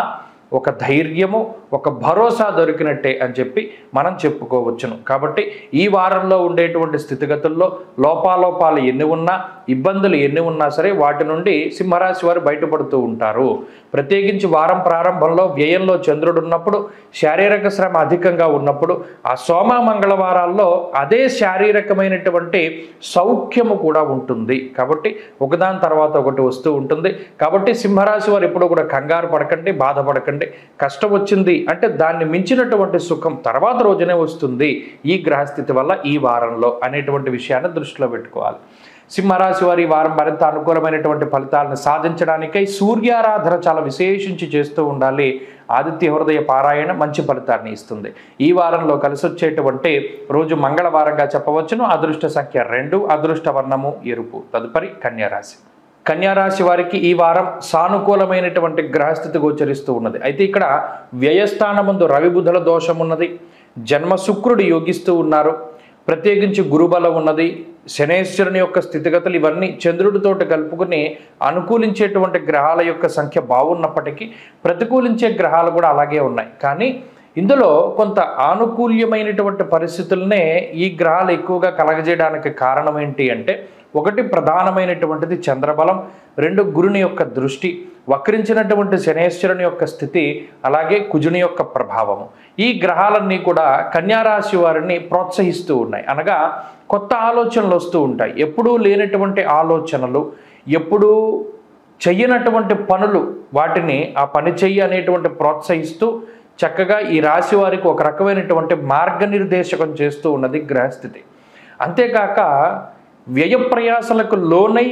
ఒక ధైర్యము, ఒక భరోసా దొరికినట్టే అని చెప్పి మనం చెప్పుకోవచ్చును. కాబట్టి ఈ వారంలో ఉండేటువంటి స్థితిగతుల్లో లోపాలు ఎన్ని ఉన్నా, ఇబ్బందులు ఎన్ని ఉన్నా సరే వాటి నుండి సింహరాశి వారు బయటపడుతూ ఉంటారు. ప్రత్యేకించి వారం ప్రారంభంలో వ్యయంలో చంద్రుడు ఉన్నప్పుడు, శారీరక శ్రమ అధికంగా ఉన్నప్పుడు ఆ సోమ మంగళవారాల్లో అదే శారీరకమైనటువంటి సౌఖ్యము కూడా ఉంటుంది. కాబట్టి ఒకదాని తర్వాత ఒకటి వస్తూ ఉంటుంది. కాబట్టి సింహరాశి వారు ఎప్పుడూ కూడా కంగారు పడకండి, బాధపడకండి. కష్టం వచ్చింది అంటే దాన్ని మించినటువంటి సుఖం తర్వాత రోజునే వస్తుంది ఈ గ్రహస్థితి వల్ల ఈ వారంలో అనేటువంటి విషయాన్ని దృష్టిలో పెట్టుకోవాలి. సింహరాశి వారి వారం మరింత అనుకూలమైనటువంటి ఫలితాలను సాధించడానికై సూర్యారాధన చాలా విశేషించి చేస్తూ ఉండాలి. ఆదిత్య హృదయ పారాయణ మంచి ఫలితాన్ని ఇస్తుంది. ఈ వారంలో కలిసి వచ్చేటువంటి రోజు మంగళవారంగా చెప్పవచ్చును. అదృష్ట సంఖ్య 2, అదృష్ట వర్ణము ఎరుపు. తదుపరి కన్యారాశి. కన్యారాశి వారికి ఈ వారం సానుకూలమైనటువంటి గ్రహస్థితి గోచరిస్తూ ఉన్నది. అయితే ఇక్కడ వ్యయస్థానమందు రవి బుధుల దోషం ఉన్నది, జన్మ శుక్రుడు యోగిస్తూ ఉన్నారు, ప్రత్యేకించి గురుబలం ఉన్నది, శనేశ్వరుని యొక్క స్థితిగతులు ఇవన్నీ చంద్రుడితోటి కలుపుకుని అనుకూలించేటువంటి గ్రహాల యొక్క సంఖ్య బాగున్నప్పటికీ ప్రతికూలించే గ్రహాలు కూడా అలాగే ఉన్నాయి. కానీ ఇందులో కొంత ఆనుకూల్యమైనటువంటి పరిస్థితులనే ఈ గ్రహాలు ఎక్కువగా కలగజేయడానికి కారణం ఏంటి అంటే, ఒకటి ప్రధానమైనటువంటిది చంద్రబలం, 2 గురుని యొక్క దృష్టి, వక్రించినటువంటి శనేశ్వరుని యొక్క స్థితి, అలాగే కుజుని యొక్క ప్రభావము. ఈ గ్రహాలన్నీ కూడా కన్యారాశి వారిని ప్రోత్సహిస్తూ ఉన్నాయి. అనగా కొత్త ఆలోచనలు వస్తూ ఉంటాయి. ఎప్పుడూ లేనటువంటి ఆలోచనలు, ఎప్పుడూ చెయ్యనటువంటి పనులు, వాటిని ఆ పని చెయ్యి అనేటువంటి ప్రోత్సహిస్తూ చక్కగా ఈ రాశి వారికి ఒక రకమైనటువంటి మార్గనిర్దేశకం చేస్తూ ఉన్నది గ్రహస్థితి. అంతేకాక వ్యయ ప్రయాసలకు లోనై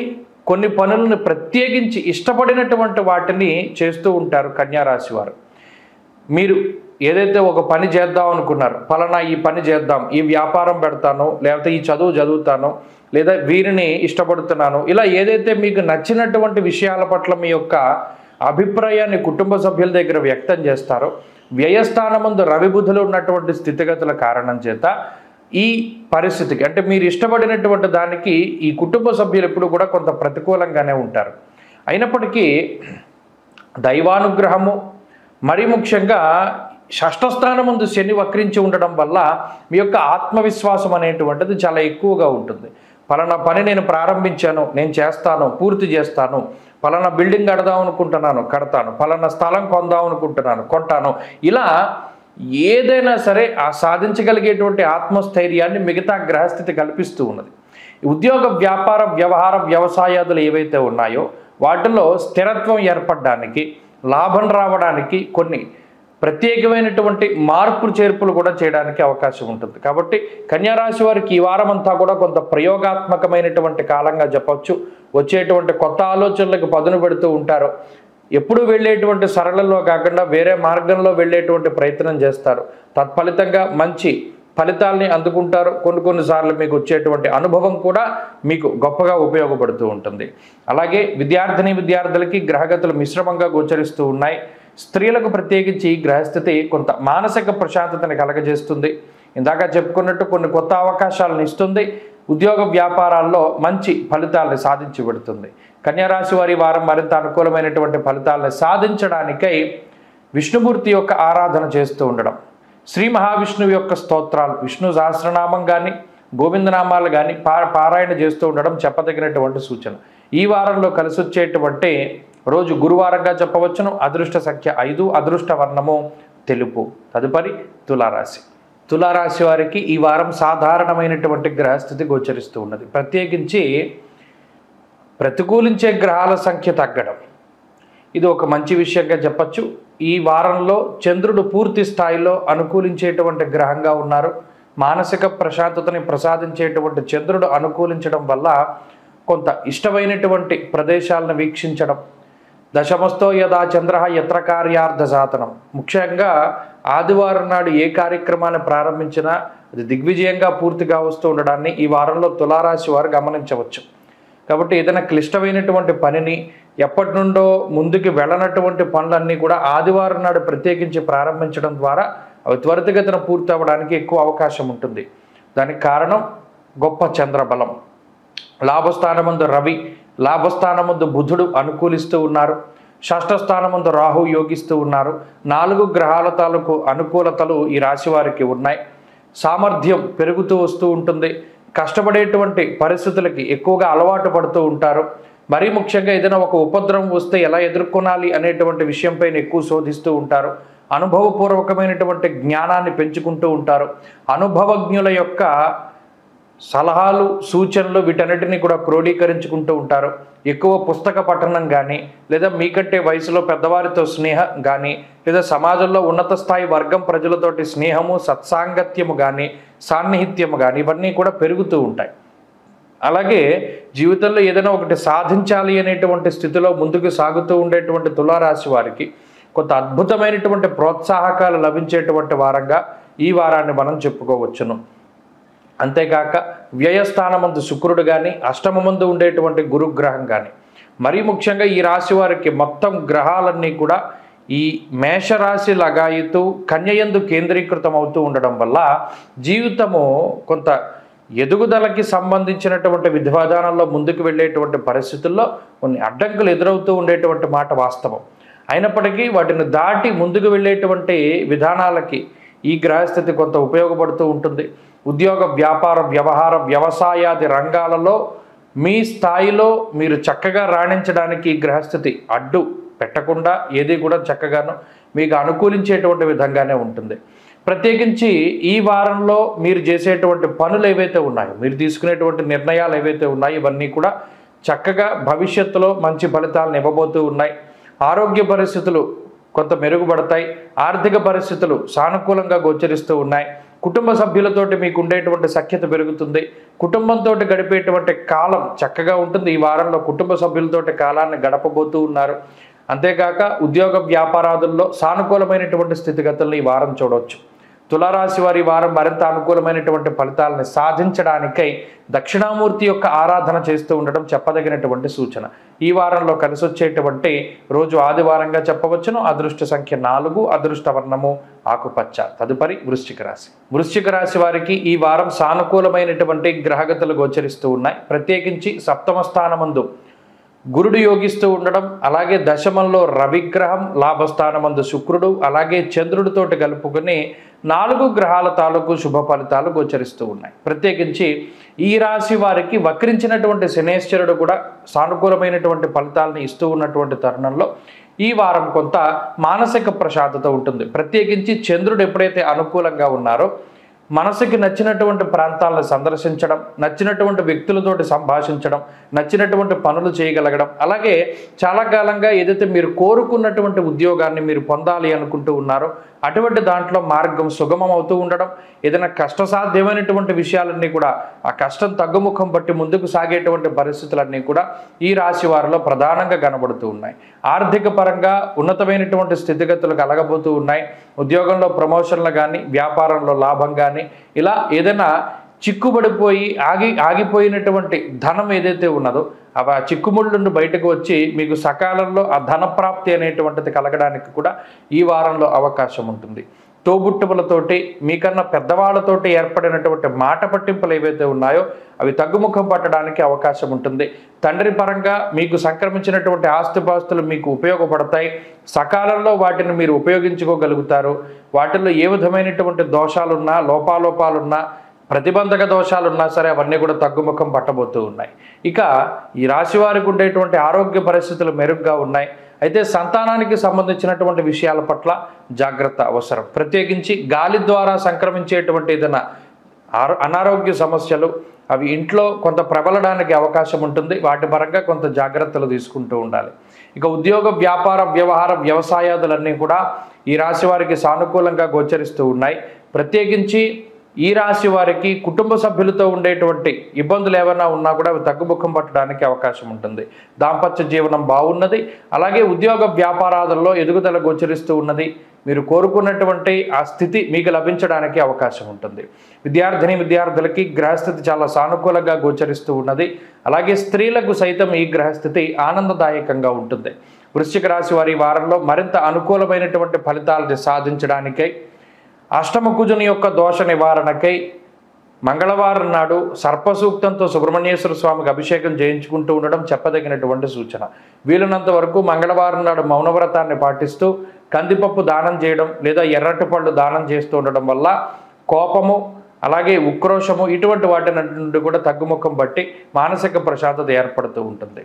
కొన్ని పనులను ప్రత్యేకించి ఇష్టపడినటువంటి వాటిని చేస్తూ ఉంటారు కన్యారాశి వారు. మీరు ఏదైతే ఒక పని చేద్దాం అనుకున్నారు, ఫలానా ఈ పని చేద్దాం, ఈ వ్యాపారం పెడతాను, లేకపోతే ఈ చదువు చదువుతాను, లేదా వీరిని ఇష్టపడుతున్నాను, ఇలా ఏదైతే మీకు నచ్చినటువంటి విషయాల పట్ల మీ యొక్క అభిప్రాయాన్ని కుటుంబ సభ్యుల దగ్గర వ్యక్తం చేస్తారో, వ్యయస్థానమందు రవి బుధులు ఉన్నటువంటి స్థితిగతుల కారణం చేత ఈ పరిస్థితికి అంటే మీరు ఇష్టపడినటువంటి దానికి ఈ కుటుంబ సభ్యులు ఎప్పుడు కూడా కొంత ప్రతికూలంగానే ఉంటారు. అయినప్పటికీ దైవానుగ్రహము, మరీ ముఖ్యంగా షష్ఠస్థానం ముందు శని వక్రించి ఉండడం వల్ల మీ యొక్క ఆత్మవిశ్వాసం అనేటువంటిది చాలా ఎక్కువగా ఉంటుంది. పలానా పని నేను ప్రారంభించాను, నేను చేస్తాను, పూర్తి చేస్తాను, పలానా బిల్డింగ్ కడదాం అనుకుంటున్నాను, కడతాను, పలానా స్థలం కొందాం అనుకుంటున్నాను, కొంటాను, ఇలా ఏదైనా సరే ఆ సాధించగలిగేటువంటి ఆత్మస్థైర్యాన్ని మిగతా గ్రహస్థితి కల్పిస్తూ ఉన్నది. ఉద్యోగ వ్యాపార వ్యవహార వ్యవసాయాదులు ఏవైతే ఉన్నాయో వాటిలో స్థిరత్వం ఏర్పడడానికి, లాభం రావడానికి కొన్ని ప్రత్యేకమైనటువంటి మార్పు చేర్పులు కూడా చేయడానికి అవకాశం ఉంటుంది. కాబట్టి కన్యారాశి వారికి ఈ వారం అంతా కూడా కొంత ప్రయోగాత్మకమైనటువంటి కాలంగా చెప్పొచ్చు. వచ్చేటువంటి కొత్త ఆలోచనలకు పదును పెడుతూ ఉంటారు. ఎప్పుడు వెళ్ళేటువంటి సరళంలో కాకుండా వేరే మార్గంలో వెళ్ళేటువంటి ప్రయత్నం చేస్తారు. తత్ఫలితంగా మంచి ఫలితాలని అందుకుంటారు. కొన్నిసార్లు మీకు వచ్చేటువంటి అనుభవం కూడా మీకు గొప్పగా ఉపయోగపడుతూ ఉంటుంది. అలాగే విద్యార్థులకి గ్రహగతులు మిశ్రమంగా గోచరిస్తూ ఉన్నాయి. స్త్రీలకు ప్రత్యేకించి గ్రహస్థితి కొంత మానసిక ప్రశాంతతని కలగజేస్తుంది. ఇందాక చెప్పుకున్నట్టు కొన్ని కొత్త అవకాశాలను ఇస్తుంది. ఉద్యోగ వ్యాపారాల్లో మంచి ఫలితాలను సాధించి పెడుతుంది. కన్యారాశి వారి వారం మరింత అనుకూలమైనటువంటి ఫలితాలను సాధించడానికై విష్ణుమూర్తి యొక్క ఆరాధన చేస్తూ ఉండడం, శ్రీ మహావిష్ణువు యొక్క స్తోత్రాలు, విష్ణు సహస్రనామం కానీ గోవిందనామాలు కానీ పారాయణ చేస్తూ ఉండడం చెప్పదగినటువంటి సూచన. ఈ వారంలో కలిసి వచ్చేటువంటి రోజు గురువారంగా చెప్పవచ్చును. అదృష్ట సంఖ్య 5, అదృష్ట వర్ణము తెలుపు. తదుపరి తులారాశి. తులారాశి వారికి ఈ వారం సాధారణమైనటువంటి గ్రహస్థితి గోచరిస్తూ ఉన్నది. ప్రత్యేకించి ప్రతికూలించే గ్రహాల సంఖ్య తగ్గడం ఇది ఒక మంచి విషయంగా చెప్పచ్చు. ఈ వారంలో చంద్రుడు పూర్తి స్థాయిలో అనుకూలించేటువంటి గ్రహంగా ఉన్నారు. మానసిక ప్రశాంతతని ప్రసాదించేటువంటి చంద్రుడు అనుకూలించడం వల్ల కొంత ఇష్టమైనటువంటి ప్రదేశాలను వీక్షించడం, దశమస్తో యదా చంద్ర యత్ర కార్యార్థ సాధనం, ముఖ్యంగా ఆదివారం నాడు ఏ కార్యక్రమాన్ని ప్రారంభించినా అది దిగ్విజయంగా పూర్తిగా వస్తూ ఉండడాన్ని ఈ వారంలో తులారాశి వారు గమనించవచ్చు. కాబట్టి ఏదైనా క్లిష్టమైనటువంటి పనిని ఎప్పటి నుండో ముందుకు వెళ్ళనటువంటి పనులన్నీ కూడా ఆదివారం నాడు ప్రత్యేకించి ప్రారంభించడం ద్వారా అవి త్వరితగతిన పూర్తి అవ్వడానికి ఎక్కువ అవకాశం ఉంటుంది. దానికి కారణం గొప్ప చంద్రబలం. లాభస్థానమందు రవి, లాభస్థానమందు బుధుడు అనుకూలిస్తూ ఉన్నారు. షష్ఠస్థానమందు రాహు యోగిస్తూ ఉన్నారు. 4 గ్రహాల తాలూకు అనుకూలతలు ఈ రాశి వారికి ఉన్నాయి. సామర్థ్యం పెరుగుతూ వస్తూ ఉంటుంది. కష్టపడేటువంటి పరిస్థితులకి ఎక్కువగా అలవాటు పడుతూ ఉంటారు. మరీ ముఖ్యంగా ఏదైనా ఒక ఉపద్రవం వస్తే ఎలా ఎదుర్కొనాలి అనేటువంటి విషయంపైన ఎక్కువ శోధిస్తూ ఉంటారు. అనుభవపూర్వకమైనటువంటి జ్ఞానాన్ని పెంచుకుంటూ ఉంటారు. అనుభవజ్ఞుల యొక్క సలహాలు, సూచనలు వీటన్నిటిని కూడా క్రోడీకరించుకుంటూ ఉంటారు. ఎక్కువ పుస్తక పఠనం కానీ, లేదా మీకంటే వయసులో పెద్దవారితో స్నేహం కానీ, లేదా సమాజంలో ఉన్నత స్థాయి వర్గం ప్రజలతోటి స్నేహము, సత్సాంగత్యము కానీ, సాన్నిహిత్యము కానీ ఇవన్నీ కూడా పెరుగుతూ ఉంటాయి. అలాగే జీవితంలో ఏదైనా ఒకటి సాధించాలి అనేటువంటి స్థితిలో ముందుకు సాగుతూ ఉండేటువంటి తులారాశి వారికి కొంత అద్భుతమైనటువంటి ప్రోత్సాహకాలు లభించేటువంటి వారంగా ఈ వారాన్ని మనం చెప్పుకోవచ్చును. అంతేకాక వ్యయస్థానమందు శుక్రుడు కానీ, అష్టమమందు ఉండేటువంటి గురుగ్రహం కానీ, మరీ ముఖ్యంగా ఈ రాశి వారికి మొత్తం గ్రహాలన్నీ కూడా ఈ మేషరాశి లగాయితూ కన్యయందు కేంద్రీకృతం అవుతూ ఉండడం వల్ల జీవితము కొంత ఎదుగుదలకి సంబంధించినటువంటి విధానాల్లో ముందుకు వెళ్ళేటువంటి పరిస్థితుల్లో కొన్ని అడ్డంకులు ఎదురవుతూ ఉండేటువంటి మాట వాస్తవం. అయినప్పటికీ వాటిని దాటి ముందుకు వెళ్ళేటువంటి విధానాలకి ఈ గ్రహస్థితి కొంత ఉపయోగపడుతూ ఉంటుంది. ఉద్యోగ వ్యాపార వ్యవహార వ్యవసాయాది రంగాలలో మీ స్థాయిలో మీరు చక్కగా రాణించడానికి ఈ గ్రహస్థితి అడ్డు పెట్టకుండా ఏది కూడా చక్కగాను మీకు అనుకూలించేటువంటి విధంగానే ఉంటుంది. ప్రత్యేకించి ఈ వారంలో మీరు చేసేటువంటి పనులు ఏవైతే ఉన్నాయో, మీరు తీసుకునేటువంటి నిర్ణయాలు ఏవైతే ఉన్నాయో ఇవన్నీ కూడా చక్కగా భవిష్యత్తులో మంచి ఫలితాలను ఇవ్వబోతూ ఉన్నాయి. ఆరోగ్య పరిస్థితులు కొంత మెరుగుపడతాయి. ఆర్థిక పరిస్థితులు సానుకూలంగా గోచరిస్తూ ఉన్నాయి. కుటుంబ సభ్యులతోటి మీకు ఉండేటువంటి సఖ్యత పెరుగుతుంది. కుటుంబంతో గడిపేటువంటి కాలం చక్కగా ఉంటుంది. ఈ వారంలో కుటుంబ సభ్యులతోటి కాలాన్ని గడపబోతూ ఉన్నారు. అంతేకాక ఉద్యోగ వ్యాపారాదుల్లో సానుకూలమైనటువంటి స్థితిగతులను ఈ వారం చూడవచ్చు. తులారాశి వారి వారం మరింత అనుకూలమైనటువంటి ఫలితాలను సాధించడానికై దక్షిణామూర్తి యొక్క ఆరాధన చేస్తూ ఉండడం చెప్పదగినటువంటి సూచన. ఈ వారంలో కలిసి వచ్చేటువంటి రోజు ఆదివారంగా చెప్పవచ్చును. అదృష్ట సంఖ్య 4, అదృష్ట వర్ణము ఆకుపచ్చ. తదుపరి వృశ్చిక రాశి. వృశ్చిక రాశి వారికి ఈ వారం సానుకూలమైనటువంటి గ్రహగతులు గోచరిస్తూ ఉన్నాయి. ప్రత్యేకించి సప్తమ స్థానమందు గురుడు యోగిస్తూ ఉండడం, అలాగే దశమంలో రవిగ్రహం, లాభస్థానమందు శుక్రుడు, అలాగే చంద్రుడితోటి కలుపుకొని 4 గ్రహాల తాలూకు శుభ ఫలితాలు గోచరిస్తూ ఉన్నాయి. ప్రత్యేకించి ఈ రాశి వారికి వక్రించినటువంటి శనేశ్వరుడు కూడా సానుకూలమైనటువంటి ఫలితాలను ఇస్తూ ఉన్నటువంటి తరుణంలో ఈ వారం కొంత మానసిక ప్రశాంతత ఉంటుంది. ప్రత్యేకించి చంద్రుడు ఎప్పుడైతే అనుకూలంగా ఉన్నారో మనసుకి నచ్చినటువంటి ప్రాంతాలను సందర్శించడం, నచ్చినటువంటి వ్యక్తులతోటి సంభాషించడం, నచ్చినటువంటి పనులు చేయగలగడం, అలాగే చాలా కాలంగా ఏదైతే మీరు కోరుకున్నటువంటి ఉద్యోగాన్ని మీరు పొందాలి అనుకుంటూ ఉన్నారో అటువంటి దాంట్లో మార్గం సుగమం అవుతూ ఉండడం, ఏదైనా కష్టసాధ్యమైనటువంటి విషయాలన్నీ కూడా ఆ కష్టం తగ్గుముఖం పట్టి ముందుకు సాగేటువంటి పరిస్థితులన్నీ కూడా ఈ రాశి వారిలో ప్రధానంగా కనబడుతూ ఉన్నాయి. ఆర్థిక పరంగా ఉన్నతమైనటువంటి స్థితిగతులు కలగబోతూ ఉన్నాయి. ఉద్యోగంలో ప్రమోషన్లు కానీ, వ్యాపారంలో లాభం కానీ, ఇలా ఏదైనా చిక్కుబడిపోయి ఆగిపోయినటువంటి ధనం ఏదైతే ఉన్నదో అవి ఆ చిక్కుముళ్ళ నుండి బయటకు వచ్చి మీకు సకాలంలో ఆ ధనప్రాప్తి అనేటువంటిది కలగడానికి కూడా ఈ వారంలో అవకాశం ఉంటుంది. తోబుట్టువులతోటి, మీకన్నా పెద్దవాళ్ళతోటి ఏర్పడినటువంటి మాట పట్టింపులు ఏవైతే ఉన్నాయో అవి తగ్గుముఖం పట్టడానికి అవకాశం ఉంటుంది. తండ్రి పరంగా మీకు సంక్రమించినటువంటి ఆస్తిపాస్తులు మీకు ఉపయోగపడతాయి. సకాలంలో వాటిని మీరు ఉపయోగించుకోగలుగుతారు. వాటిల్లో ఏ విధమైనటువంటి దోషాలున్నా, లోపాలున్నా, ప్రతిబంధక దోషాలున్నా సరే అవన్నీ కూడా తగ్గుముఖం పట్టబోతూ ఉన్నాయి. ఇక ఈ రాశి వారికి ఉండేటువంటి ఆరోగ్య పరిస్థితులు మెరుగ్గా ఉన్నాయి. అయితే సంతానానికి సంబంధించినటువంటి విషయాల పట్ల జాగ్రత్త అవసరం. ప్రత్యేకించి గాలి ద్వారా సంక్రమించేటువంటి ఏదైనా అనారోగ్య సమస్యలు అవి ఇంట్లో కొంత ప్రబలడానికి అవకాశం ఉంటుంది. వాటి పరంగా కొంత జాగ్రత్తలు తీసుకుంటూ ఉండాలి. ఇక ఉద్యోగ, వ్యాపార, వ్యవహార, వ్యవసాయాదులన్నీ కూడా ఈ రాశి వారికి సానుకూలంగా గోచరిస్తూ ఉన్నాయి. ప్రత్యేకించి ఈ రాశి వారికి కుటుంబ సభ్యులతో ఉండేటువంటి ఇబ్బందులు ఏమైనా ఉన్నా కూడా అవి తగ్గుముఖం పట్టడానికి అవకాశం ఉంటుంది. దాంపత్య జీవనం బాగున్నది. అలాగే ఉద్యోగ వ్యాపారాలలో ఎదుగుదల గోచరిస్తూ ఉన్నది. మీరు కోరుకున్నటువంటి ఆ స్థితి మీకు లభించడానికి అవకాశం ఉంటుంది. విద్యార్థులకి గ్రహస్థితి చాలా సానుకూలంగా గోచరిస్తూ ఉన్నది. అలాగే స్త్రీలకు సైతం ఈ గ్రహస్థితి ఆనందదాయకంగా ఉంటుంది. వృశ్చిక రాశి వారి వారంలో మరింత అనుకూలమైనటువంటి ఫలితాలను సాధించడానికై, అష్టమ కుజుని యొక్క దోష నివారణకై మంగళవారం నాడు సర్పసూక్తంతో సుబ్రహ్మణ్యేశ్వర స్వామికి అభిషేకం చేయించుకుంటూ ఉండడం చెప్పదగినటువంటి సూచన. వీలున్నంత వరకు మంగళవారం నాడు మౌనవ్రతాన్ని పాటిస్తూ కందిపప్పు దానం చేయడం లేదా ఎర్రటి పళ్ళు దానం చేస్తూ ఉండడం వల్ల కోపము, అలాగే ఉక్రోషము ఇటువంటి వాటి నుండి కూడా తగ్గుముఖం బట్టి మానసిక ప్రశాంతత ఏర్పడుతూ ఉంటుంది.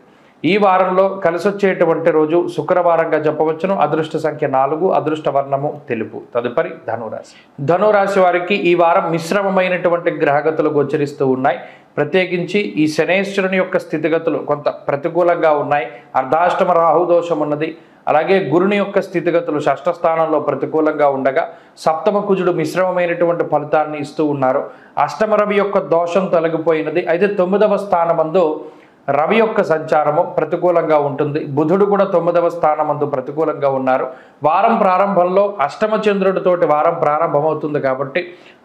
ఈ వారంలో కలిసొచ్చేటువంటి రోజు శుక్రవారంగా చెప్పవచ్చును. అదృష్ట సంఖ్య 4, అదృష్ట వర్ణము తెలుపు. తదుపరి ధనురాశి. ధనురాశి వారికి ఈ వారం మిశ్రమమైనటువంటి గ్రహగతులు గోచరిస్తూ ఉన్నాయి. ప్రత్యేకించి ఈ శనేశ్వరుని యొక్క స్థితిగతులు కొంత ప్రతికూలంగా ఉన్నాయి. అర్ధాష్టమ రాహుదోషం ఉన్నది. అలాగే గురుని యొక్క స్థితిగతులు షష్ఠ స్థానంలో ప్రతికూలంగా ఉండగా సప్తమ కుజుడు మిశ్రమమైనటువంటి ఫలితాన్ని ఇస్తూ ఉన్నారు. అష్టమ రవి యొక్క దోషం తొలగిపోయినది. అయితే 9వ స్థానమందు రవి యొక్క సంచారము ప్రతికూలంగా ఉంటుంది. బుధుడు కూడా 9వ స్థానమందు ప్రతికూలంగా ఉన్నారు. వారం ప్రారంభంలో అష్టమ చంద్రుడితోటి వారం ప్రారంభమవుతుంది కాబట్టి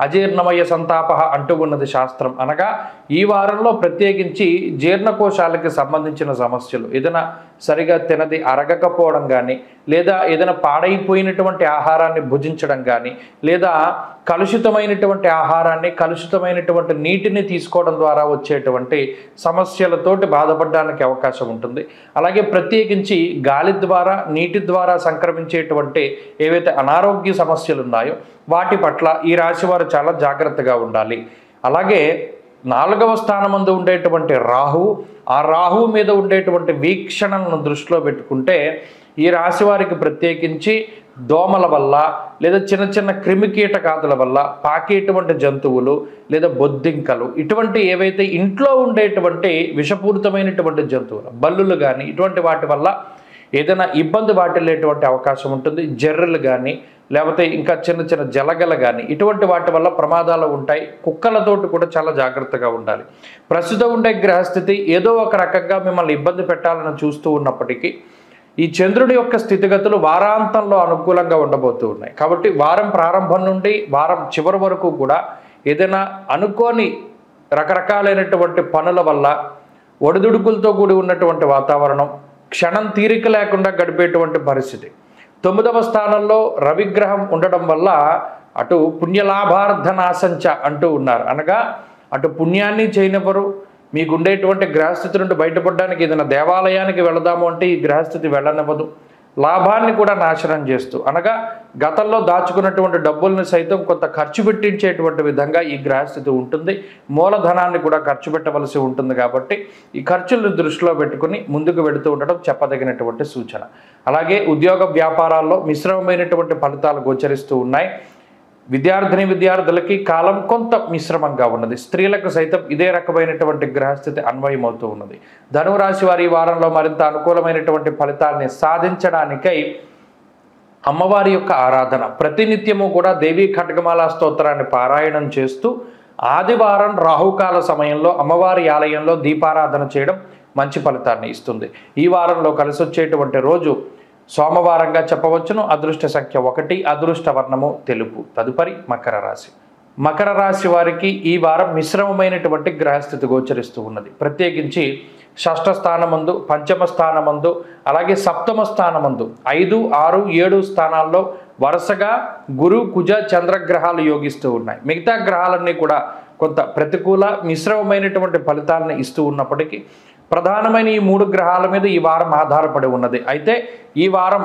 అజీర్ణమయ సంతాప అంటూ ఉన్నది శాస్త్రం. అనగా ఈ వారంలో ప్రత్యేకించి జీర్ణకోశాలకి సంబంధించిన సమస్యలు, ఏదైనా సరిగా తినది అరగకపోవడం కానీ, లేదా ఏదైనా పాడైపోయినటువంటి ఆహారాన్ని భుజించడం కానీ, లేదా కలుషితమైనటువంటి ఆహారాన్ని, కలుషితమైనటువంటి నీటిని తీసుకోవడం ద్వారా వచ్చేటువంటి సమస్యలతోటి బాధపడడానికి అవకాశం ఉంటుంది. అలాగే ప్రత్యేకించి గాలి ద్వారా, నీటి ద్వారా సంక్రమించేటువంటి ఏవైతే అనారోగ్య సమస్యలు ఉన్నాయో వాటి పట్ల ఈ రాశి వారు చాలా జాగ్రత్తగా ఉండాలి. అలాగే 4వ స్థానమందు ఉండేటువంటి రాహువు, ఆ రాహువు మీద ఉండేటువంటి వీక్షణలను దృష్టిలో పెట్టుకుంటే ఈ రాశి వారికి ప్రత్యేకించి దోమల వల్ల, లేదా చిన్న చిన్న క్రిమికీటకాదుల వల్ల, పాకేటువంటి జంతువులు లేదా బొద్దింకలు, ఇటువంటి ఏవైతే ఇంట్లో ఉండేటువంటి విషపూరితమైనటువంటి జంతువులు, బల్లులు కానీ ఇటువంటి వాటి వల్ల ఏదైనా ఇబ్బంది వాటిల్లేటువంటి అవకాశం ఉంటుంది. జర్రెలు కానీ, లేకపోతే ఇంకా చిన్న చిన్న జలగలు కానీ ఇటువంటి వాటి వల్ల ప్రమాదాలు ఉంటాయి. కుక్కలతోటి కూడా చాలా జాగ్రత్తగా ఉండాలి. ప్రస్తుతం ఉండే గ్రహస్థితి ఏదో ఒక రకంగా మిమ్మల్ని ఇబ్బంది పెట్టాలని చూస్తూ ఉన్నప్పటికీ ఈ చంద్రుడి యొక్క స్థితిగతులు వారాంతంలో అనుకూలంగా ఉండబోతూ ఉన్నాయి. కాబట్టి వారం ప్రారంభం నుండి వారం చివరి వరకు కూడా ఏదైనా అనుకోని రకరకాలైనటువంటి పనుల వల్ల ఒడిదుడుకులతో కూడి ఉన్నటువంటి వాతావరణం, క్షణం తీరిక లేకుండా గడిపేటువంటి పరిస్థితి. 9వ స్థానంలో రవిగ్రహం ఉండడం వల్ల అటు పుణ్యలాభార్థనాశంచ అంటూ ఉన్నారు. అనగా అటు పుణ్యాన్ని చేయనివ్వరు, మీకుండేటువంటి గ్రహస్థితి నుండి బయటపడడానికి ఏదైనా దేవాలయానికి వెళదాము అంటే ఈ గ్రహస్థితి వెళ్ళనివ్వదు. లాభాన్ని కూడా నాశనం చేస్తూ, అనగా గతంలో దాచుకున్నటువంటి డబ్బుల్ని సైతం కొంత ఖర్చు పెట్టించేటువంటి విధంగా ఈ గ్రహస్థితి ఉంటుంది. మూలధనాన్ని కూడా ఖర్చు పెట్టవలసి ఉంటుంది. కాబట్టి ఈ ఖర్చులను దృష్టిలో పెట్టుకుని ముందుకు వెళుతూ ఉండడం చెప్పదగినటువంటి సూచన. అలాగే ఉద్యోగ వ్యాపారాల్లో మిశ్రమమైనటువంటి ఫలితాలు గోచరిస్తూ ఉన్నాయి. విద్యార్థులకి కాలం కొంత మిశ్రమంగా ఉన్నది. స్త్రీలకు సైతం ఇదే రకమైనటువంటి గ్రహస్థితి అన్వయమవుతూ ఉన్నది. ధనురాశి వారి ఈ వారంలో మరింత అనుకూలమైనటువంటి ఫలితాన్ని సాధించడానికై అమ్మవారి యొక్క ఆరాధన, ప్రతినిత్యము కూడా దేవీ ఖడ్గమాల స్తోత్రాన్ని పారాయణం చేస్తూ ఆదివారం రాహుకాల సమయంలో అమ్మవారి ఆలయంలో దీపారాధన చేయడం మంచి ఫలితాన్ని ఇస్తుంది. ఈ వారంలో కలిసి వచ్చేటువంటి రోజు సోమవారంగా చెప్పవచ్చును. అదృష్ట సంఖ్య 1, అదృష్ట వర్ణము తెలుపు. తదుపరి మకర రాశి. మకర రాశి వారికి ఈ వారం మిశ్రమమైనటువంటి గ్రహస్థితి గోచరిస్తూ ఉన్నది. ప్రత్యేకించి షష్ఠ స్థానమందు, పంచమ స్థానమందు, అలాగే సప్తమ స్థానమందు 5, 6, 7 స్థానాల్లో వరుసగా గురు, కుజ, చంద్రగ్రహాలు యోగిస్తూ ఉన్నాయి. మిగతా గ్రహాలన్నీ కూడా కొంత ప్రతికూల మిశ్రమమైనటువంటి ఫలితాలను ఇస్తూ ఉన్నప్పటికీ ప్రధానమైన ఈ 3 గ్రహాల మీద ఈ వారం ఆధారపడి ఉన్నది. అయితే ఈ వారం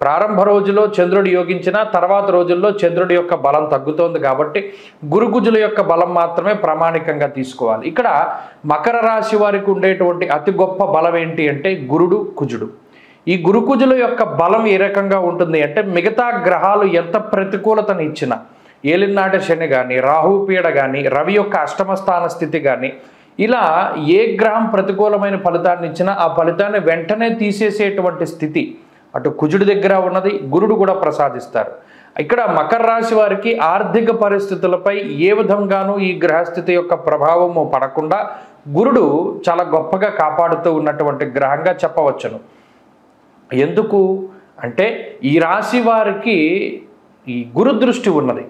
ప్రారంభ రోజులో చంద్రుడు యోగించిన తర్వాత రోజుల్లో చంద్రుడి యొక్క బలం తగ్గుతోంది. కాబట్టి గురుకుజుల యొక్క బలం మాత్రమే ప్రామాణికంగా తీసుకోవాలి. ఇక్కడ మకర రాశి వారికి ఉండేటువంటి అతి గొప్ప బలం ఏంటి అంటే గురుడు, కుజుడు. ఈ గురుకుజుల యొక్క బలం ఏ రకంగా ఉంటుంది అంటే మిగతా గ్రహాలు ఎంత ప్రతికూలతను ఇచ్చినా, ఏలినాటి శని కానీ, రాహుపీడ కానీ, రవి యొక్క అష్టమ స్థాన స్థితి కానీ, ఇలా ఏ గ్రహం ప్రతికూలమైన ఫలితాన్ని ఇచ్చినా ఆ ఫలితాన్ని వెంటనే తీసేసేటువంటి స్థితి అటు కుజుడి దగ్గర ఉన్నది. గురుడు కూడా ప్రసాదిస్తారు. ఇక్కడ మకర రాశి వారికి ఆర్థిక పరిస్థితులపై ఏ విధంగానూ ఈ గ్రహస్థితి యొక్క ప్రభావము పడకుండా గురుడు చాలా గొప్పగా కాపాడుతూ ఉన్నటువంటి గ్రహంగా చెప్పవచ్చును. ఎందుకు అంటే ఈ రాశి వారికి ఈ గురు దృష్టి ఉన్నది.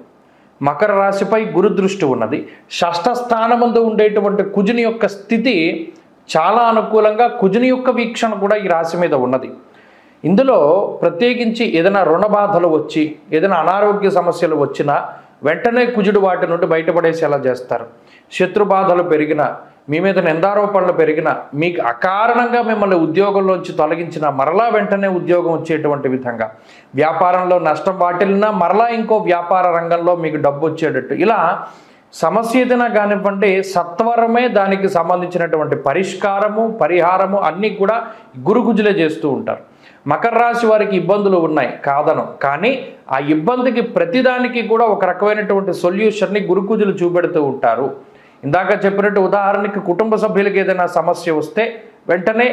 మకర రాశిపై గురు దృష్టి ఉన్నది. షష్ఠ స్థానమందు ఉండేటువంటి కుజుని యొక్క స్థితి చాలా అనుకూలంగా, కుజుని యొక్క వీక్షణ కూడా ఈ రాశి మీద ఉన్నది. ఇందులో ప్రత్యేకించి ఏదైనా రుణ బాధలు వచ్చి, ఏదైనా అనారోగ్య సమస్యలు వచ్చినా వెంటనే కుజుడు వాటి నుండి బయటపడేసేలా చేస్తారు. శత్రు బాధలు పెరిగినా, మీ మీద నిందారోపణలు పెరిగినా, మీకు అకారణంగా మిమ్మల్ని ఉద్యోగంలోంచి తొలగించిన మరలా వెంటనే ఉద్యోగం వచ్చేటువంటి విధంగా, వ్యాపారంలో నష్టం వాటిల్లినా మరలా ఇంకో వ్యాపార రంగంలో మీకు డబ్బు వచ్చేటట్టు, ఇలా సమస్య ఏదైనా కానివ్వండి సత్వరమే దానికి సంబంధించినటువంటి పరిష్కారము, పరిహారము అన్నీ కూడా గురుకుజులే చేస్తూ ఉంటారు. మకర రాశి వారికి ఇబ్బందులు ఉన్నాయి కాదను, కానీ ఆ ఇబ్బందికి ప్రతిదానికి కూడా ఒక రకమైనటువంటి సొల్యూషన్ని గురుకుజులు చూపెడుతూ ఉంటారు. ఇందాక చెప్పినట్టు ఉదాహరణకి కుటుంబ సభ్యులకి ఏదైనా సమస్య వస్తే వెంటనే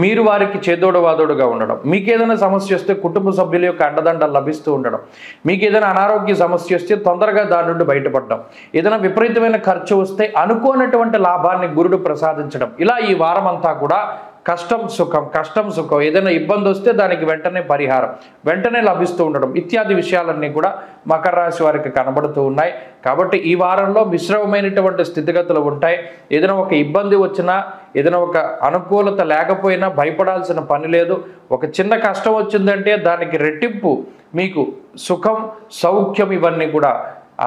మీరు వారికి చేదోడు వాదోడుగా ఉండడం, మీకు ఏదైనా సమస్య వస్తే కుటుంబ సభ్యుల యొక్క అండదండలు లభిస్తూ ఉండడం, మీకు ఏదైనా అనారోగ్య సమస్య వస్తే తొందరగా దాని నుండి బయటపడడం, ఏదైనా విపరీతమైన ఖర్చు వస్తే అనుకోనటువంటి లాభాన్ని గురుడు ప్రసాదించడం, ఇలా ఈ వారం అంతా కూడా కష్టం సుఖం, కష్టం సుఖం, ఏదైనా ఇబ్బంది వస్తే దానికి వెంటనే పరిహారం వెంటనే లభిస్తూ ఉండడం ఇత్యాది విషయాలన్నీ కూడా మకర రాశి వారికి కనబడుతూ ఉన్నాయి. కాబట్టి ఈ వారంలో మిశ్రమమైనటువంటి స్థితిగతులు ఉంటాయి. ఏదైనా ఒక ఇబ్బంది వచ్చినా, ఏదైనా ఒక అనుకూలత లేకపోయినా భయపడాల్సిన పని లేదు. ఒక చిన్న కష్టం వచ్చిందంటే దానికి రెట్టింపు మీకు సుఖం, సౌఖ్యం ఇవన్నీ కూడా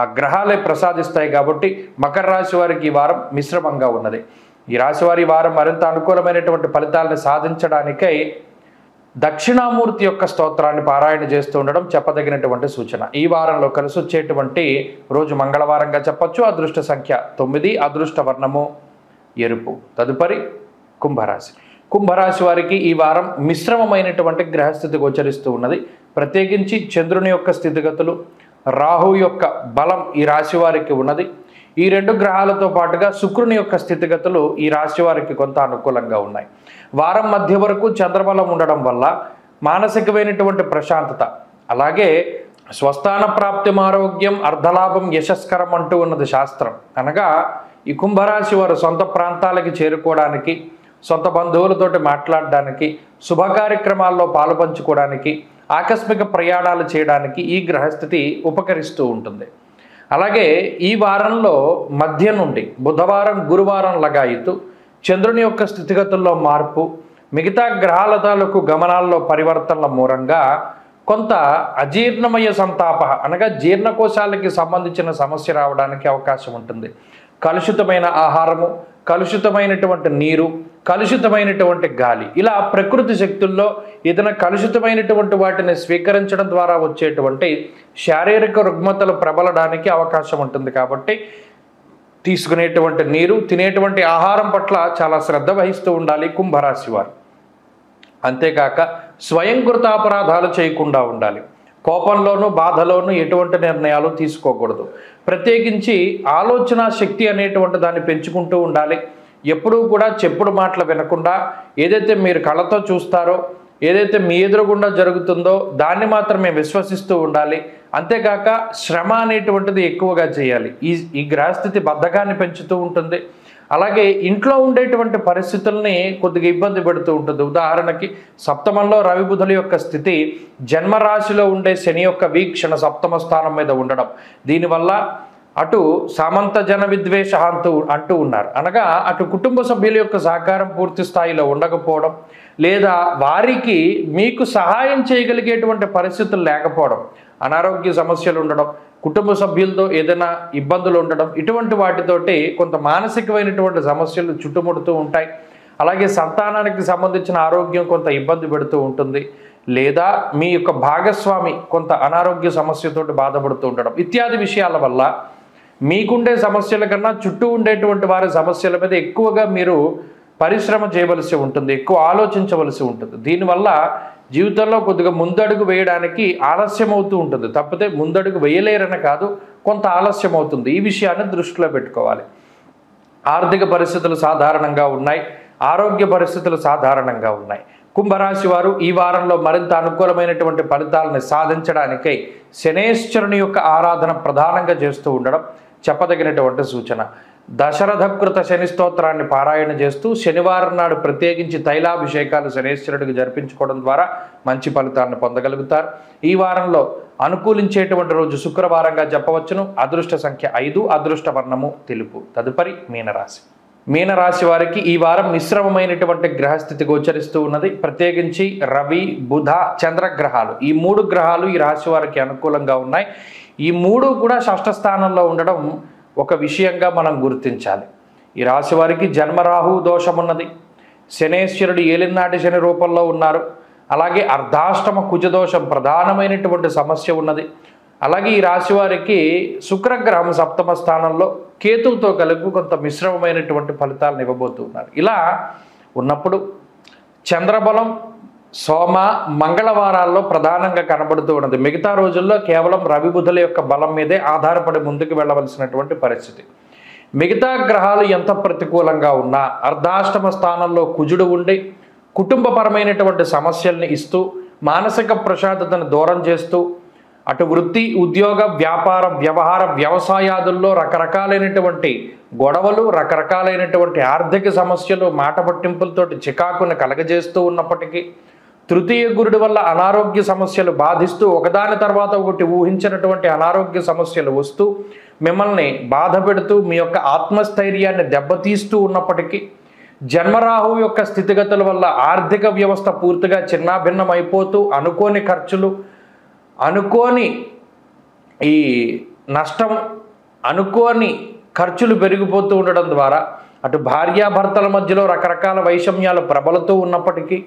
ఆ గ్రహాలే ప్రసాదిస్తాయి. కాబట్టి మకర రాశి వారికి ఈ వారం మిశ్రమంగా ఉన్నది. ఈ రాశివారి వారం మరింత అనుకూలమైనటువంటి ఫలితాలను సాధించడానికై దక్షిణామూర్తి యొక్క స్తోత్రాన్ని పారాయణ చేస్తూ ఉండడం చెప్పదగినటువంటి సూచన. ఈ వారంలో కలిసి వచ్చేటువంటి రోజు మంగళవారంగా చెప్పచ్చు. అదృష్ట సంఖ్య 9, అదృష్ట వర్ణము ఎరుపు. తదుపరి కుంభరాశి. కుంభరాశి వారికి ఈ వారం మిశ్రమమైనటువంటి గ్రహస్థితి గోచరిస్తూ ఉన్నది. ప్రత్యేకించి చంద్రుని యొక్క స్థితిగతులు, రాహు యొక్క బలం ఈ రాశి వారికి ఉన్నది. ఈ 2 గ్రహాలతో పాటుగా శుక్రుని యొక్క స్థితిగతులు ఈ రాశి వారికి కొంత అనుకూలంగా ఉన్నాయి. వారం మధ్య వరకు చంద్రబలం ఉండడం వల్ల మానసికమైనటువంటి ప్రశాంతత, అలాగే స్వస్థాన ప్రాప్తి, ఆరోగ్యం, అర్ధలాభం, యశస్కరం అంటూ ఉన్నది శాస్త్రం. అనగా ఈ కుంభరాశి వారు సొంత ప్రాంతాలకి చేరుకోవడానికి, సొంత బంధువులతోటి మాట్లాడడానికి, శుభ కార్యక్రమాల్లో పాలుపంచుకోవడానికి, ఆకస్మిక ప్రయాణాలు చేయడానికి ఈ గ్రహస్థితి ఉపకరిస్తూ ఉంటుంది. అలాగే ఈ వారంలో మధ్య నుండి బుధవారం, గురువారం లగాయితూ చంద్రుని యొక్క స్థితిగతుల్లో మార్పు, మిగతా గ్రహాల తాలూకు గమనాల్లో పరివర్తనల మూలంగా కొంత అజీర్ణమయ సంతాప, అనగా జీర్ణకోశాలకి సంబంధించిన సమస్య రావడానికి అవకాశం ఉంటుంది. కలుషితమైన ఆహారము, కలుషితమైనటువంటి నీరు, కలుషితమైనటువంటి గాలి, ఇలా ప్రకృతి శక్తుల్లో ఏదైనా కలుషితమైనటువంటి వాటిని స్వీకరించడం ద్వారా వచ్చేటువంటి శారీరక రుగ్మతలు ప్రబలడానికి అవకాశం ఉంటుంది. కాబట్టి తీసుకునేటువంటి నీరు, తినేటువంటి ఆహారం పట్ల చాలా శ్రద్ధ వహిస్తూ ఉండాలి కుంభరాశి వారు. అంతేకాక స్వయంకృతాపరాధాలు చేయకుండా ఉండాలి. కోపంలోనూ బాధలోనూ ఎటువంటి నిర్ణయాలు తీసుకోకూడదు. ప్రత్యేకించి ఆలోచన శక్తి అనేటువంటి దాన్ని పెంచుకుంటూ ఉండాలి. ఎప్పుడూ కూడా చెప్పుడు మాటలు వినకుండా ఏదైతే మీరు కళ్ళతో చూస్తారో, ఏదైతే మీ ఎదురుగుండా జరుగుతుందో దాన్ని మాత్రమే విశ్వసిస్తూ ఉండాలి. అంతేకాక శ్రమ అనేటువంటిది ఎక్కువగా చేయాలి. ఈ గ్రహస్థితి బద్ధకాన్ని పెంచుతూ ఉంటుంది. అలాగే ఇంట్లో ఉండేటువంటి పరిస్థితుల్ని కొద్దిగా ఇబ్బంది పెడుతూ ఉంటుంది. ఉదాహరణకి సప్తమంలో రవి బుధుల యొక్క స్థితి, జన్మరాశిలో ఉండే శని యొక్క వీక్షణ సప్తమ స్థానం మీద ఉండడం, దీనివల్ల అటు సామంత జన విద్వేష అంటూ ఉన్నారు. అనగా అటు కుటుంబ సభ్యుల యొక్క సహకారం పూర్తి స్థాయిలో ఉండకపోవడం, లేదా వారికి మీకు సహాయం చేయగలిగేటువంటి పరిస్థితులు లేకపోవడం, అనారోగ్య సమస్యలు ఉండడం, కుటుంబ సభ్యులతో ఏదైనా ఇబ్బందులు ఉండడం, ఇటువంటి వాటితోటి కొంత మానసికమైనటువంటి సమస్యలు చుట్టుముడుతూ ఉంటాయి. అలాగే సంతానానికి సంబంధించిన ఆరోగ్యం కొంత ఇబ్బంది పెడుతూ ఉంటుంది. లేదా మీ యొక్క భాగస్వామి కొంత అనారోగ్య సమస్యతోటి బాధపడుతూ ఉండడం ఇత్యాది విషయాల వల్ల మీకుండే సమస్యల కన్నా చుట్టూ ఉండేటువంటి వారి సమస్యల మీద ఎక్కువగా మీరు పరిశ్రమ చేయవలసి ఉంటుంది, ఎక్కువ ఆలోచించవలసి ఉంటుంది. దీనివల్ల జీవితంలో కొద్దిగా ముందడుగు వేయడానికి ఆలస్యం అవుతూ ఉంటుంది. తప్పితే ముందడుగు వేయలేరని కాదు, కొంత ఆలస్యం అవుతుంది. ఈ విషయాన్ని దృష్టిలో పెట్టుకోవాలి. ఆర్థిక పరిస్థితులు సాధారణంగా ఉన్నాయి, ఆరోగ్య పరిస్థితులు సాధారణంగా ఉన్నాయి. కుంభరాశి వారు ఈ వారంలో మరింత అనుకూలమైనటువంటి ఫలితాలను సాధించడానికై శనేశ్వరుని యొక్క ఆరాధన ప్రధానంగా చేస్తూ ఉండడం చెప్పదగినటువంటి సూచన. దశరథకృత శని స్తోత్రాన్ని పారాయణ చేస్తూ శనివారం నాడు ప్రత్యేకించి తైలాభిషేకాలు శనేశ్వరుడికి జరిపించుకోవడం ద్వారా మంచి ఫలితాలను పొందగలుగుతారు. ఈ వారంలో అనుకూలించేటువంటి రోజు శుక్రవారంగా చెప్పవచ్చును. అదృష్ట సంఖ్య 5, అదృష్ట వర్ణము తెలుపు. తదుపరి మీనరాశి. మీనరాశి వారికి ఈ వారం మిశ్రమమైనటువంటి గ్రహస్థితి గోచరిస్తూ ఉన్నది. ప్రత్యేకించి రవి, బుధ, చంద్రగ్రహాలు, ఈ 3 గ్రహాలు ఈ రాశి వారికి అనుకూలంగా ఉన్నాయి. ఈ 3 కూడా షష్ఠ స్థానంలో ఉండడం ఒక విషయంగా మనం గుర్తించాలి. ఈ రాశి వారికి జన్మరాహు దోషం ఉన్నది. శనేశ్వరుడు ఏలినాటి శని రూపంలో ఉన్నారు. అలాగే అర్ధాష్టమ కుజదోషం ప్రధానమైనటువంటి సమస్య ఉన్నది. అలాగే ఈ రాశి వారికి శుక్రగ్రహం సప్తమ స్థానంలో కేతువుతో కలిపి కొంత మిశ్రమమైనటువంటి ఫలితాలను ఇవ్వబోతున్నారు. ఇలా ఉన్నప్పుడు చంద్రబలం సోమ, మంగళవారాల్లో ప్రధానంగా కనబడుతూ ఉన్నది. మిగతా రోజుల్లో కేవలం రవి బుధుల యొక్క బలం మీదే ఆధారపడి ముందుకు వెళ్ళవలసినటువంటి పరిస్థితి. మిగతా గ్రహాలు ఎంత ప్రతికూలంగా ఉన్నా అర్ధాష్టమ స్థానంలో కుజుడు ఉండి కుటుంబపరమైనటువంటి సమస్యల్ని ఇస్తూ మానసిక ప్రశాంతతను దూరం చేస్తూ అటు వృత్తి, ఉద్యోగ, వ్యాపార, వ్యవహార, వ్యవసాయాదుల్లో రకరకాలైనటువంటి గొడవలు, రకరకాలైనటువంటి ఆర్థిక సమస్యలు, మాట పట్టింపులతోటి చికాకును కలగజేస్తూ ఉన్నప్పటికీ తృతీయ గురుడి వల్ల అనారోగ్య సమస్యలు బాధిస్తూ ఒకదాని తర్వాత ఒకటి ఊహించినటువంటి అనారోగ్య సమస్యలు వస్తూ మిమ్మల్ని బాధ పెడుతూ మీ యొక్క ఆత్మస్థైర్యాన్ని దెబ్బతీస్తూ ఉన్నప్పటికీ జన్మరాహు యొక్క స్థితిగతుల వల్ల ఆర్థిక వ్యవస్థ పూర్తిగా చిన్నాభిన్నమైపోతూ అనుకోని ఖర్చులు, అనుకోని ఈ నష్టం, అనుకోని ఖర్చులు పెరిగిపోతూ ఉండడం ద్వారా అటు భార్యాభర్తల మధ్యలో రకరకాల వైషమ్యాలు ప్రబలుతూ ఉన్నప్పటికీ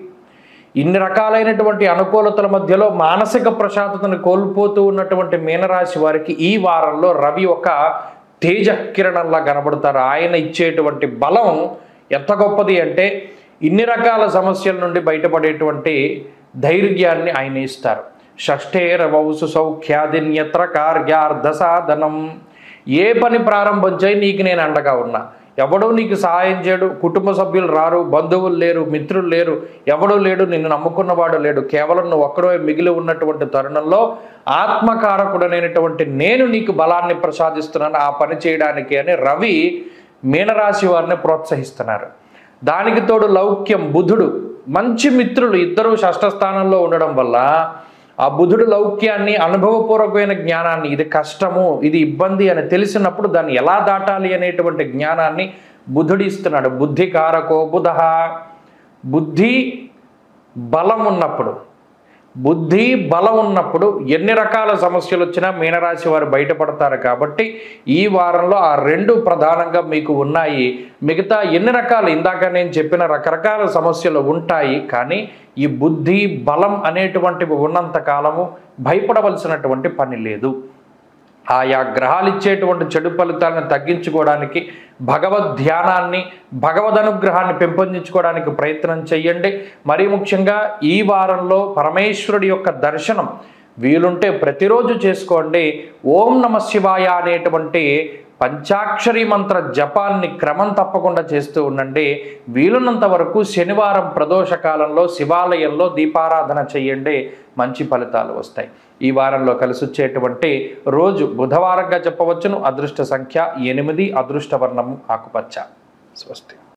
ఇన్ని రకాలైనటువంటి అనుకూలతల మధ్యలో మానసిక ప్రశాంతతను కోల్పోతూ ఉన్నటువంటి మీనరాశి వారికి ఈ వారంలో రవి ఒక తేజ కిరణంలా కనబడతారు. ఆయన ఇచ్చేటువంటి బలం ఎంత గొప్పది అంటే ఇన్ని రకాల సమస్యల నుండి బయటపడేటువంటి ధైర్యాన్ని ఆయన ఇస్తారు. షష్ఠేరవౌసు సౌఖ్యాదిన్యత్ర కార్యార్థ సాధనం. ఏ పని ప్రారంభం చేయి, నీకు నేను అండగా ఉన్నా. ఎవడూ నీకు సహాయం చేయడు, కుటుంబ సభ్యులు రారు, బంధువులు లేరు, మిత్రులు లేరు, ఎవడూ లేడు, నిన్ను నమ్ముకున్నవాడు లేడు, కేవలం నువ్వు ఒక్కడే మిగిలి ఉన్నటువంటి తరుణంలో ఆత్మకారకుడనైనటువంటి నేను నీకు బలాన్ని ప్రసాదిస్తున్నాను ఆ పని చేయడానికి అని రవి మీనరాశి వారిని ప్రోత్సహిస్తున్నారు. దానికి తోడు లౌక్యం, బుధుడు మంచి మిత్రులు ఇద్దరూ షష్ఠ స్థానంలో ఉండడం వల్ల ఆ బుధుడు లౌక్యాన్ని, అనుభవపూర్వకమైన జ్ఞానాన్ని, ఇది కష్టము, ఇది ఇబ్బంది అని తెలిసినప్పుడు దాన్ని ఎలా దాటాలి అనేటువంటి జ్ఞానాన్ని బుధుడు ఇస్తున్నాడు. బుద్ధి కారకో బుధ. బుద్ధి బలం ఉన్నప్పుడు, బుద్ధి బలం ఉన్నప్పుడు ఎన్ని రకాల సమస్యలు వచ్చినా మీనరాశి వారు బయటపడతారు. కాబట్టి ఈ వారంలో ఆ రెండు ప్రధానంగా మీకు ఉన్నాయి. మిగతా ఎన్ని రకాలు ఇందాక నేను చెప్పిన రకరకాల సమస్యలు ఉంటాయి. కానీ ఈ బుద్ధి బలం అనేటువంటివి ఉన్నంత కాలము భయపడవలసినటువంటి పని లేదు. ఆయా గ్రహాలు ఇచ్చేటువంటి చెడు ఫలితాలను తగ్గించుకోవడానికి భగవద్ ధ్యానాన్ని, భగవద్ అనుగ్రహాన్ని పెంపొందించుకోవడానికి ప్రయత్నం చేయండి. మరీ ముఖ్యంగా ఈ వారంలో పరమేశ్వరుడి యొక్క దర్శనం వీలుంటే ప్రతిరోజు చేసుకోండి. ఓం నమ శివాయ అనేటువంటి పంచాక్షరి మంత్ర జపాన్ని క్రమం తప్పకుండా చేస్తూ ఉండండి. వీలున్నంత వరకు శనివారం ప్రదోష కాలంలో శివాలయంలో దీపారాధన చేయండి. మంచి ఫలితాలు వస్తాయి. ఈ వారంలో కలిసి వచ్చేటువంటి రోజు బుధవారంగా చెప్పవచ్చును. అదృష్ట సంఖ్య 8, అదృష్ట వర్ణము ఆకుపచ్చ. స్వస్తి.